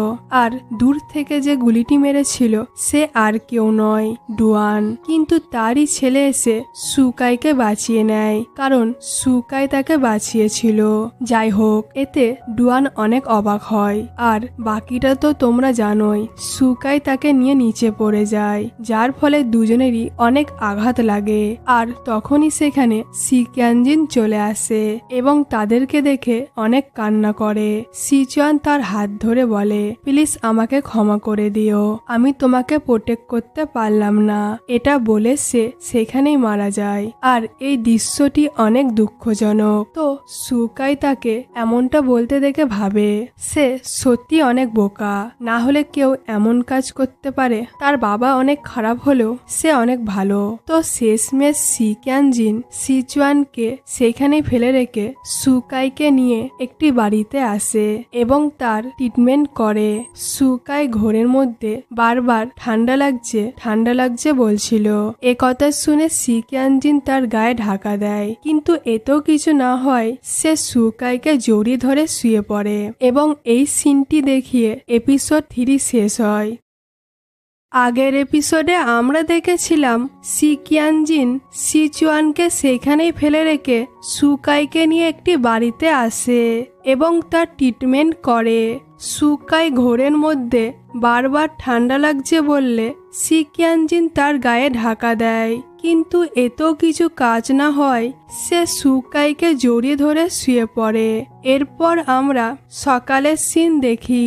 আর দূর থেকে যে গুলিটি মেরেছিল সে আর কেউ নয়, ডুয়ান। কিন্তু তারই ছেলে এসে সুকাইকে বাঁচিয়ে নেয়, কারণ সুকাই তাকে বাঁচিয়েছিল। যাই হোক, এতে ডুয়ান অনেক অবাক হয়, আর বাকিটা তো তোমরা জানোই। সুকাই তাকে নিয়ে নিচে পড়ে যায়, যার ফলে দুজনেরই অনেক আঘাত লাগে। আর তখনই সেখানে সি কিয়ানজিন চলে আসে এবং তাদেরকে দেখে অনেক কান্না করে। সিচুয়ান তার হাত ধরে বলে, প্লিজ আমাকে ক্ষমা করে দিও, আমি তোমাকে প্রোটেক্ট করতে পারলাম না। এটা বলে সে সেখানেই মারা যায়। আর এই দৃশ্যটি অনেক দুঃখজনক। তো সুকাই তাকে এমনটা বলতে দেখে ভাবে সে সত্যি অনেক বোকা, না হলে কেউ এমন কাজ করতে পারে? তার বাবা অনেক খারাপ হলেও সে অনেক ভালো। তো শেষমেশ সি কিয়ানজিন সিচুয়ানকে সেখানে ফেলে রেখে সুকাইকে নিয়ে একটি বাড়িতে আসে এবং তার ট্রিটমেন্ট করে। সুকাই ঘোরের মধ্যে বারবার ঠান্ডা লাগছে বলছিল। এ কথা শুনে সি কিয়ানজিন তার গায়ে ঢাকা দেয়, কিন্তু এতেও কিছু না হয় সে সুকাইকে জড়িয়ে ধরে শুয়ে পড়ে এবং এই সিনটি দেখিয়ে এপিসোড 3 শেষ হয়। আগের এপিসোডে আমরা দেখেছিলাম সি কিয়ানজিন সিচুয়ানকে সেখানেই ফেলে রেখে সুকাইকে নিয়ে একটি বাড়িতে আসে এবং তার ট্রিটমেন্ট করে। সুকাই ঘোরের মধ্যে বারবার ঠান্ডা লাগছে বললে সি কিয়ানজিন তার গায়ে ঢাকা দেয়, কিন্তু এতেও কিছু কাজ না হয় সে সুকাইকে জড়িয়ে ধরে শুয়ে পড়ে। এরপর আমরা সকালের সিন দেখি,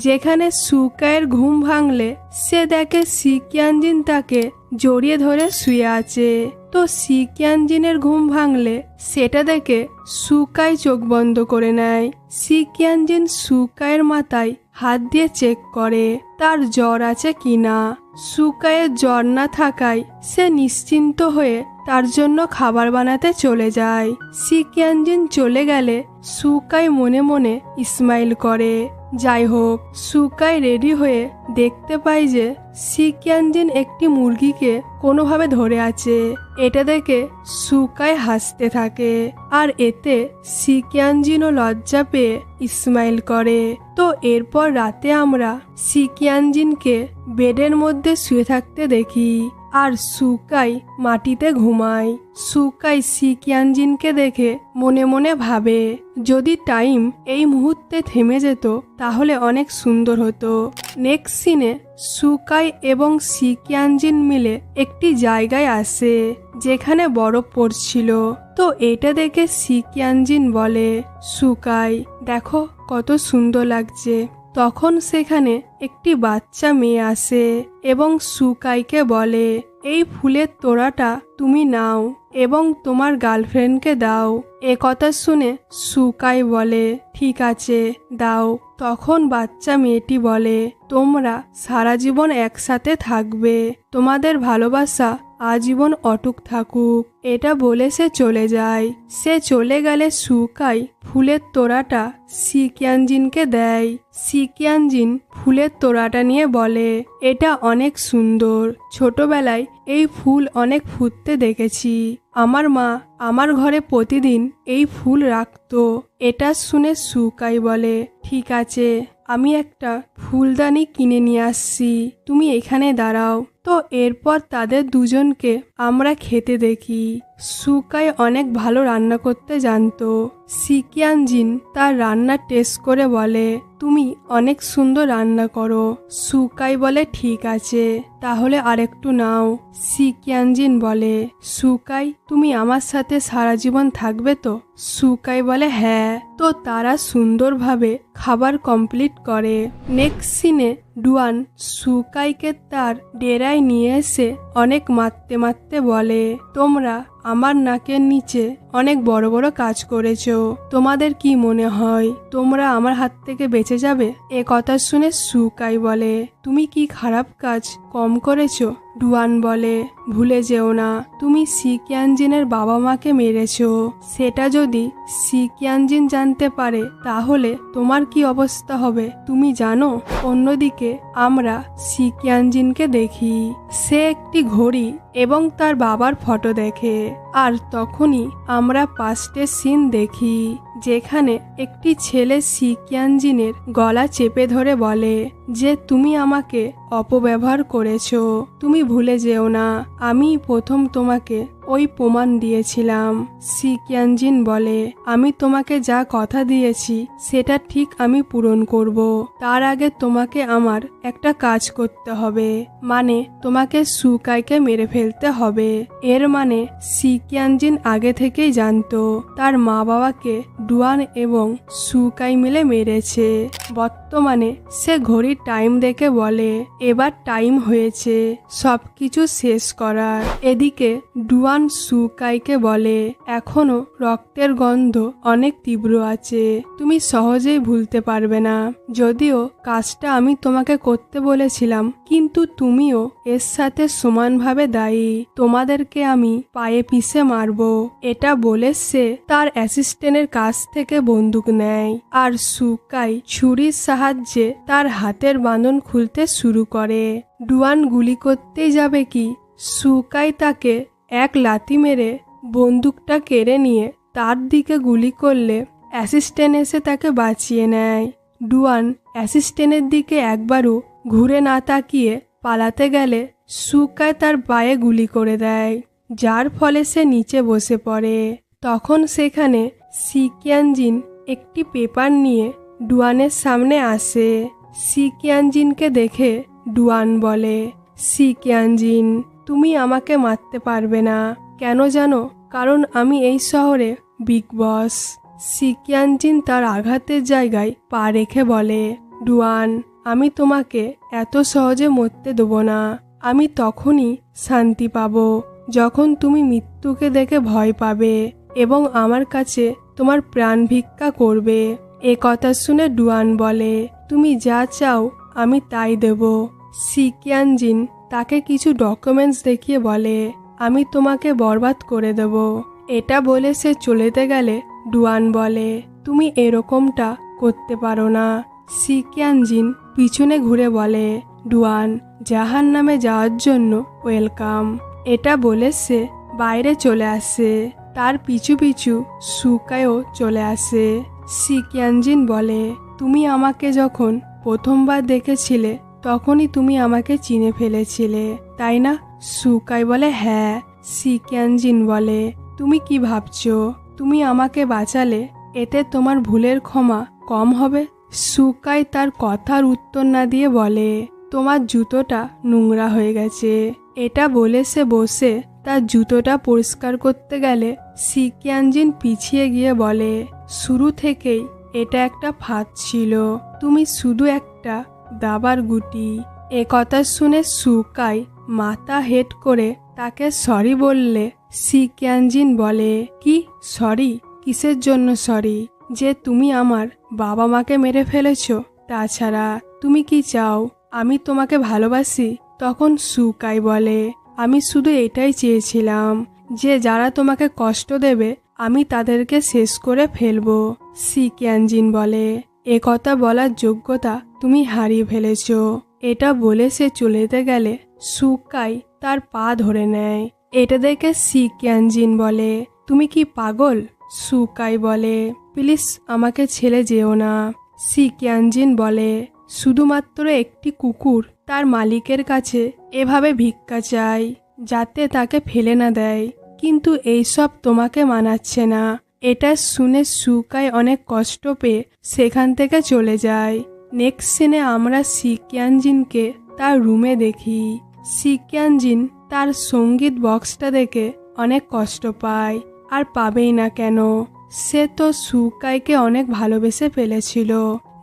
যেখানে সুকাইয়ের ঘুম ভাঙলে সে দেখে সি কিয়ানজিন তাকে জড়িয়ে ধরে শুয়ে আছে। তো সি কিয়ানজিনের ঘুম ভাঙলে সেটা দেখে সুকাই চোখ বন্ধ করে নেয়। সি কিয়ানজিন সুকাইয়ের মাথায় হাত দিয়ে চেক করে তার জ্বর আছে কিনা। সুকাইয়ের জ্বর না থাকায় সে নিশ্চিন্ত হয়ে তার জন্য খাবার বানাতে চলে যায়। সিকিয়ানজিন চলে গেলে সুকাই মনে মনে স্মাইল করে। যাই হোক, সুকাই রেডি হয়ে দেখতে পায় যে সিকিয়ানজিন একটি মুরগিকে কোনোভাবে ধরে আছে। এটা দেখে সুকাই হাসতে থাকে, আর এতে সিকিয়ানজিনও লজ্জা পেয়ে স্মাইল করে। তো এরপর রাতে আমরা সিকিয়ানজিনকে বেডের মধ্যে শুয়ে থাকতে দেখি, আর সুকাই মাটিতে ঘুমায়। সুকাই সিকিয়ানজিনকে দেখে মনে মনে ভাবে, যদি টাইম এই মুহূর্তে থেমে যেত তাহলে অনেক সুন্দর হতো। নেক্সট সিনে সুকাই এবং সিকিয়ানজিন মিলে একটি জায়গায় আসে যেখানে বরফ পড়ছিল। তো এটা দেখে সিকিয়ানজিন বলে, সুকাই দেখো কত সুন্দর লাগছে। তখন সেখানে একটি বাচ্চা মেয়ে আসে এবং সুকাইকে বলে, এই ফুলের তোড়াটা তুমি নাও এবং তোমার গার্লফ্রেন্ডকে দাও। এ কথা শুনে সুকাই বলে, ঠিক আছে দাও। তখন বাচ্চা মেয়েটি বলে, তোমরা সারা জীবন একসাথে থাকবে, তোমাদের ভালোবাসা আজীবন অটুট থাকুক। এটা বলে সে চলে যায়। সে চলে গেলে সুকাই ফুলের তোড়াটা সিকিয়ানজিনকে দেয়। সিকিয়ানজিন ফুলের তোড়াটা নিয়ে বলে, এটা অনেক সুন্দর, ছোটবেলায় এই ফুল অনেক ফুটতে দেখেছি। আমার মা আমার ঘরে প্রতিদিন এই ফুল রাখতো। এটা শুনে সুকাই বলে, ঠিক আছে আমি একটা ফুলদানি কিনে নিয়ে আসছি, তুমি এখানে দাঁড়াও। তো এরপর তাদের দুজনকে আমরা খেতে দেখি। সুকাই অনেক ভালো রান্না করতে জানতো। সিকিয়ানজিন তার রান্না টেস্ট করে বলে, তুমি অনেক সুন্দর রান্না করো। সুকাই বলে, ঠিক আছে তাহলে আরেকটু নাও। সিকিয়ানজিন বলে, সুকাই তুমি আমার সাথে সারা জীবন থাকবে তো? সুকাই বলে, হ্যাঁ। তো তারা সুন্দরভাবে খাবার কমপ্লিট করে। নেক্সট সিনে ডুয়ান সুকাইকে তার ডেরায় নিয়ে এসে অনেক মারতে মারতে বলে, তোমরা আমার নাকের নিচে অনেক বড় বড় কাজ করেছো, তোমাদের কি মনে হয় তোমরা আমার হাত থেকে বেঁচে যাবে? এ কথা শুনে সুকাই বলে, তুমি কি খারাপ কাজ কম করেছো? ডুয়ান বলে, ভুলে যেও না তুমি সিকিয়ানজিনের বাবা মাকে মেরেছো। সেটা যদি সিকিয়ানজিন জানতে পারে তাহলে তোমার কি অবস্থা হবে তুমি জানো? অন্যদিকে আমরা সিকিয়ানজিনকে দেখি, সে একটি ঘড়ি এবং তার বাবার ফটো দেখে। আর তখনই আমরা পাস্টের সিন দেখি যেখানে একটি ছেলে সিকিয়ানজিনের গলা চেপে ধরে বলে যে তুমি আমাকে অপব্যবহার করেছো, তুমি ভুলে যেও না আমি প্রথম তোমাকে ওই প্রমাণ দিয়েছিলাম। সিকিয়ানজিন বলে, আমি তোমাকে যা কথা দিয়েছি সেটা ঠিক আমি পূরণ করব। তার আগে তোমাকে আমার একটা কাজ করতে হবে, মানে তোমাকে সুকাইকে মেরে ফেলতে হবে। এর মানে সিকিয়ানজিন আগে থেকেই জানতো তার মা বাবাকে ডুয়ান এবং সুকাই মিলে মেরেছে। বর্তমানে সে ঘড়ির টাইম দেখে বলে, এবার টাইম হয়েছে সবকিছু শেষ করার। এদিকে ডুয়ান সুকাইকে বলে, এখনো রক্তের গন্ধ অনেক তীব্র আছে, তুমি সহজেই ভুলতে পারবে না। যদিও কাজটা আমি তোমাকে করতে বলেছিলাম, কিন্তু তুমিও এর সাথে সমানভাবে দায়ী, তোমাদেরকে আমি পায়ে পিষে মারবো। এটা বলে সে তার অ্যাসিস্ট্যান্টের কাছ থেকে বন্দুক নেয়, আর সুকাই ছুরির সাহায্যে তার হাতের বাঁধন খুলতে শুরু করে। ডুয়ান গুলি করতেই যাবে কি সুকাই তাকে এক লাথি মেরে বন্দুকটা কেড়ে নিয়ে তার দিকে গুলি করলে অ্যাসিস্ট্যান্ট এসে তাকে বাঁচিয়ে নেয়। ডুয়ান অ্যাসিস্ট্যান্টের দিকে একবারও ঘুরে না তাকিয়ে পালাতে গেলে সুকাই তার পায়ে গুলি করে দেয়, যার ফলে সে নিচে বসে পড়ে। তখন সেখানে সিকিয়ানজিন একটি পেপার নিয়ে ডুয়ানের সামনে আসে। সিকিয়ানজিনকে দেখে ডুয়ান বলে, সিকিয়ানজিন তুমি আমাকে মারতে পারবে না, কেন জানো? কারণ আমি এই শহরে বিগ বস। সিকিয়ানজিন তার আঘাতের জায়গায় পা রেখে বলে, ডুয়ান আমি তোমাকে এত সহজে মরতে দেব না। আমি তখনই শান্তি পাবো যখন তুমি মৃত্যুকে দেখে ভয় পাবে এবং আমার কাছে তোমার প্রাণ ভিক্ষা করবে। এ কথা শুনে ডুয়ান বলে, তুমি যা চাও আমি তাই দেব। সিকিয়ানজিন তাকে কিছু ডকুমেন্টস দেখিয়ে বলে, আমি তোমাকে বরবাদ করে দেব। এটা বলে সে চলেতে গেলে ডুয়ান বলে, তুমি এরকমটা করতে পারো না। সি কিয়ানজিন পিছনে ঘুরে বলে, ডুয়ান, জাহান্নামে যাওয়ার জন্য ওয়েলকাম। এটা বলে সে বাইরে চলে আসে। তার পিছু পিছু সুকাইও চলে আসে। সি কিয়ানজিন বলে, তুমি আমাকে যখন প্রথমবার দেখেছিলে তখনই তুমি আমাকে চিনে ফেলেছিলে, তাই না? সুকাই বলে, হ্যাঁ। সি কিয়ানজিন বলে, তুমি কি ভাবছো তুমি আমাকে বাঁচালে এতে তোমার ভুলের ক্ষমা কম হবে? সুকাই তার কথার উত্তর না দিয়ে বলে, তোমার জুতোটা নোংরা হয়ে গেছে। এটা বলে সে বসে তার জুতোটা পরিষ্কার করতে গেলে সি কিয়ানজিন পিছিয়ে গিয়ে বলে, শুরু থেকেই এটা একটা ফাঁদ ছিল, তুমি শুধু একটা দাবার গুটি। এ কথা শুনে সুকাই মাথা হেট করে তাকে সরি বললে সি কিয়ানজিন বলে, কি সরি? কিসের জন্য সরি? যে তুমি আমার বাবা মাকে মেরে ফেলেছো? তাছাড়া তুমি কি চাও আমি তোমাকে ভালোবাসি? তখন সুকাই বলে, আমি শুধু এটাই চেয়েছিলাম যে যারা তোমাকে কষ্ট দেবে আমি তাদেরকে শেষ করে ফেলবো। সি কিয়ানজিন বলে, এ কথা বলার যোগ্যতা তুমি হারিয়ে ফেলেছো। এটা বলে সে চলেতে গেলে সুকাই তার পা ধরে নেয়। এটা দেখে সি কিয়ানজিন বলে, তুমি কি পাগল? সুকাই বলে, প্লিজ আমাকে ছেড়ে যেও না। সি কিয়ানজিন বলে, শুধুমাত্র একটি কুকুর তার মালিকের কাছে এভাবে ভিক্ষা চায় যাতে তাকে ফেলে না দেয়, কিন্তু এইসব তোমাকে মানাচ্ছে না। এটা শুনে সুকাই অনেক কষ্ট পেয়ে সেখান থেকে চলে যায়। নেক্সট সিনে আমরা সি কিয়ানজিনকে তার রুমে দেখি। সি কিয়ানজিন তার সঙ্গীত বক্সটা দেখে অনেক কষ্ট পায়, আর পাবেই না কেন, সে তো সুকাইকে অনেক ভালোবেসে ফেলেছিল।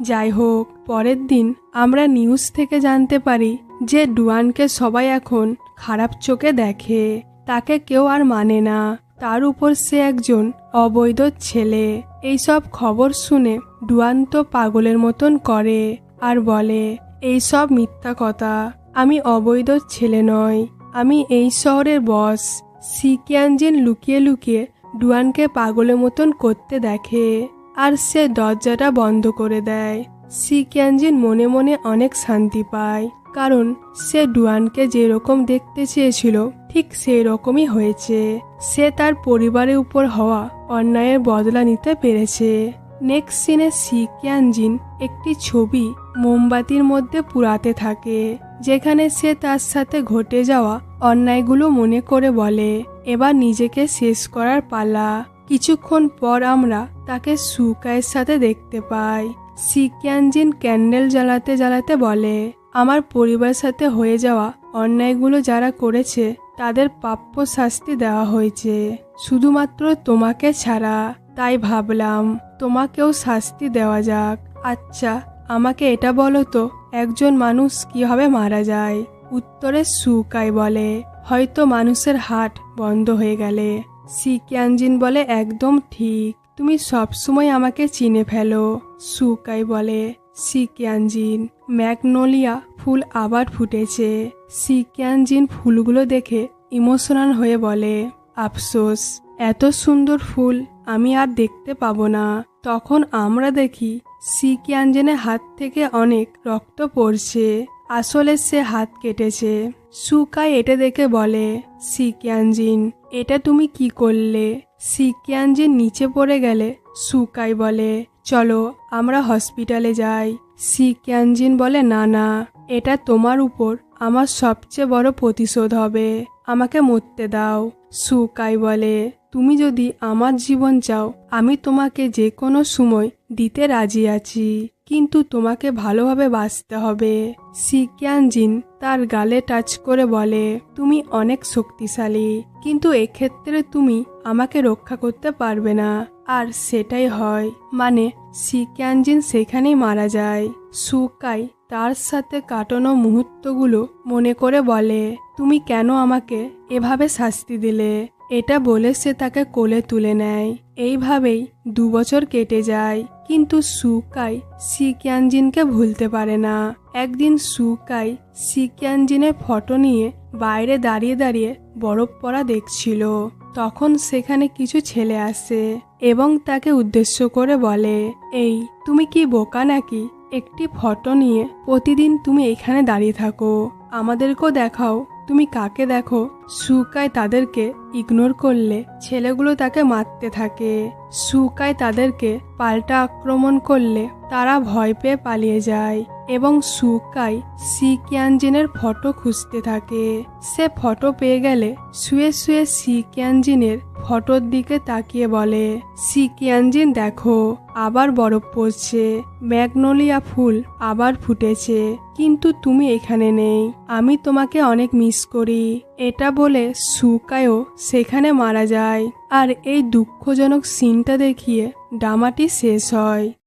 যাই হোক, পরের দিন আমরা নিউজ থেকে জানতে পারি যে ডুয়ানকে সবাই এখন খারাপ চোখে দেখে, তাকে কেউ আর মানে না। তার উপর সে একজন অবৈধ ছেলে। এইসব খবর শুনে ডুয়ান তো পাগলের মতন করে আর বলে, এইসব মিথ্যা কথা, আমি অবৈধ ছেলে নই, আমি এই শহরের বস। সি কিয়ানজিন লুকিয়ে লুকিয়ে ডুয়ানকে পাগলের মতন করতে দেখে আর সে দরজাটা বন্ধ করে দেয়। সি কিয়ানজিন মনে মনে অনেক শান্তি পায়, কারণ সে ডুয়ানকে যেরকম দেখতে চেয়েছিল ঠিক সেই রকমই হয়েছে। সে তার পরিবারের উপর হওয়া অন্যায়ের বদলা নিতে পেরেছে। নেক্সট সিনে সি কিয়ানজিন একটি ছবি মোমবাতির মধ্যে পুরাতে থাকে, যেখানে সে তার সাথে ঘটে যাওয়া অন্যায়গুলো মনে করে বলে, এবার নিজেকে শেষ করার পালা। কিছুক্ষণ পর আমরা তাকে সুকাইয়ের সাথে দেখতে পাই। সি কিয়ানজিন ক্যান্ডেল জ্বালাতে জ্বালাতে বলে, আমার পরিবারের সাথে হয়ে যাওয়া অন্যায়গুলো যারা করেছে তাদের প্রাপ্য শাস্তি দেওয়া হয়েছে, শুধুমাত্র তোমাকে ছাড়া। তাই ভাবলাম তোমাকেও শাস্তি দেওয়া যাক। আচ্ছা, আমাকে এটা বলো তো, একজন মানুষ কিভাবে মারা যায়? উত্তরে সুকাই বলে, হয়তো মানুষের হার্ট বন্ধ হয়ে গেলে। সি কিয়ানজিন বলে, একদম ঠিক, তুমি সবসময় আমাকে চিনে ফেলো। সুকাই বলে, সি কিয়ানজিন, ম্যাগনোলিয়া ফুল আবার ফুটেছে। সি কিয়ানজিন ফুলগুলো দেখে ইমোশনাল হয়ে বলে, আফসোস, এত সুন্দর ফুল আমি আর দেখতে পাবো না। তখন আমরা দেখি সি কিয়ানজিনের হাত থেকে অনেক রক্ত পড়ছে, আসলে সে হাত কেটেছে। সুকাই এটা দেখে বলে, সি কিয়ানজিন, এটা তুমি কি করলে? সি কিয়ানজিন নিচে পড়ে গেলে সুকাই বলে, চলো আমরা হসপিটালে যাই। সি কিয়ানজিন বলে, না না, এটা তোমার উপর আমার সবচেয়ে বড় প্রতিশোধ হবে, আমাকে মরতে দাও। সুকাই বলে, তুমি যদি আমার জীবন চাও আমি তোমাকে যে কোনো সময় দিতে রাজি আছি, কিন্তু তোমাকে ভালোভাবে বাঁচতে হবে। সি কিয়ানজিন তার গালে টাচ করে বলে, তুমি অনেক শক্তিশালী, কিন্তু এক্ষেত্রে তুমি আমাকে রক্ষা করতে পারবে না। আর সেটাই হয়, মানে সি কিয়ানজিন সেখানেই মারা যায়। সুকাই তার সাথে কাটানো মুহূর্তগুলো মনে করে বলে, তুমি কেন আমাকে এভাবে শাস্তি দিলে? এটা বলে সে তাকে কোলে তুলে নেয়। এইভাবেই 2 বছর কেটে যায়, কিন্তু সুকাই সিকিয়ানজিনকে ভুলতে পারে না। একদিন সুকাই সিকিয়ানজিনের ফটো নিয়ে বাইরে দাঁড়িয়ে দাঁড়িয়ে বরফ পড়া দেখছিল। তখন সেখানে কিছু ছেলে আসে এবং তাকে উদ্দেশ্য করে বলে, এই তুমি কি বোকা নাকি? একটি ফটো নিয়ে প্রতিদিন তুমি এখানে দাঁড়িয়ে থাকো, আমাদেরকেও দেখাও তুমি কাকে দেখো। সুকাই তাদেরকে ইগনোর করলে ছেলেগুলো তাকে মারতে থাকে। সুকাই তাদেরকে পাল্টা আক্রমণ করলে তারা ভয় পেয়ে পালিয়ে যায় এবং সুকাই সিকিয়ানজিনের ফটো খুঁজতে থাকে। সে ফটো পেয়ে গেলে শুয়ে শুয়ে সিকিয়ানজিনের ফটোর দিকে তাকিয়ে বলে, সিকিয়ানজিন দেখো, আবার বরফ পড়ছে, ম্যাগনোলিয়া ফুল আবার ফুটেছে, কিন্তু তুমি এখানে নেই, আমি তোমাকে অনেক মিস করি। এটা বলে সুকাইও সেখানে মারা যায়। আর এই দুঃখজনক সিনটা দেখিয়ে ড্রামাটি শেষ হয়।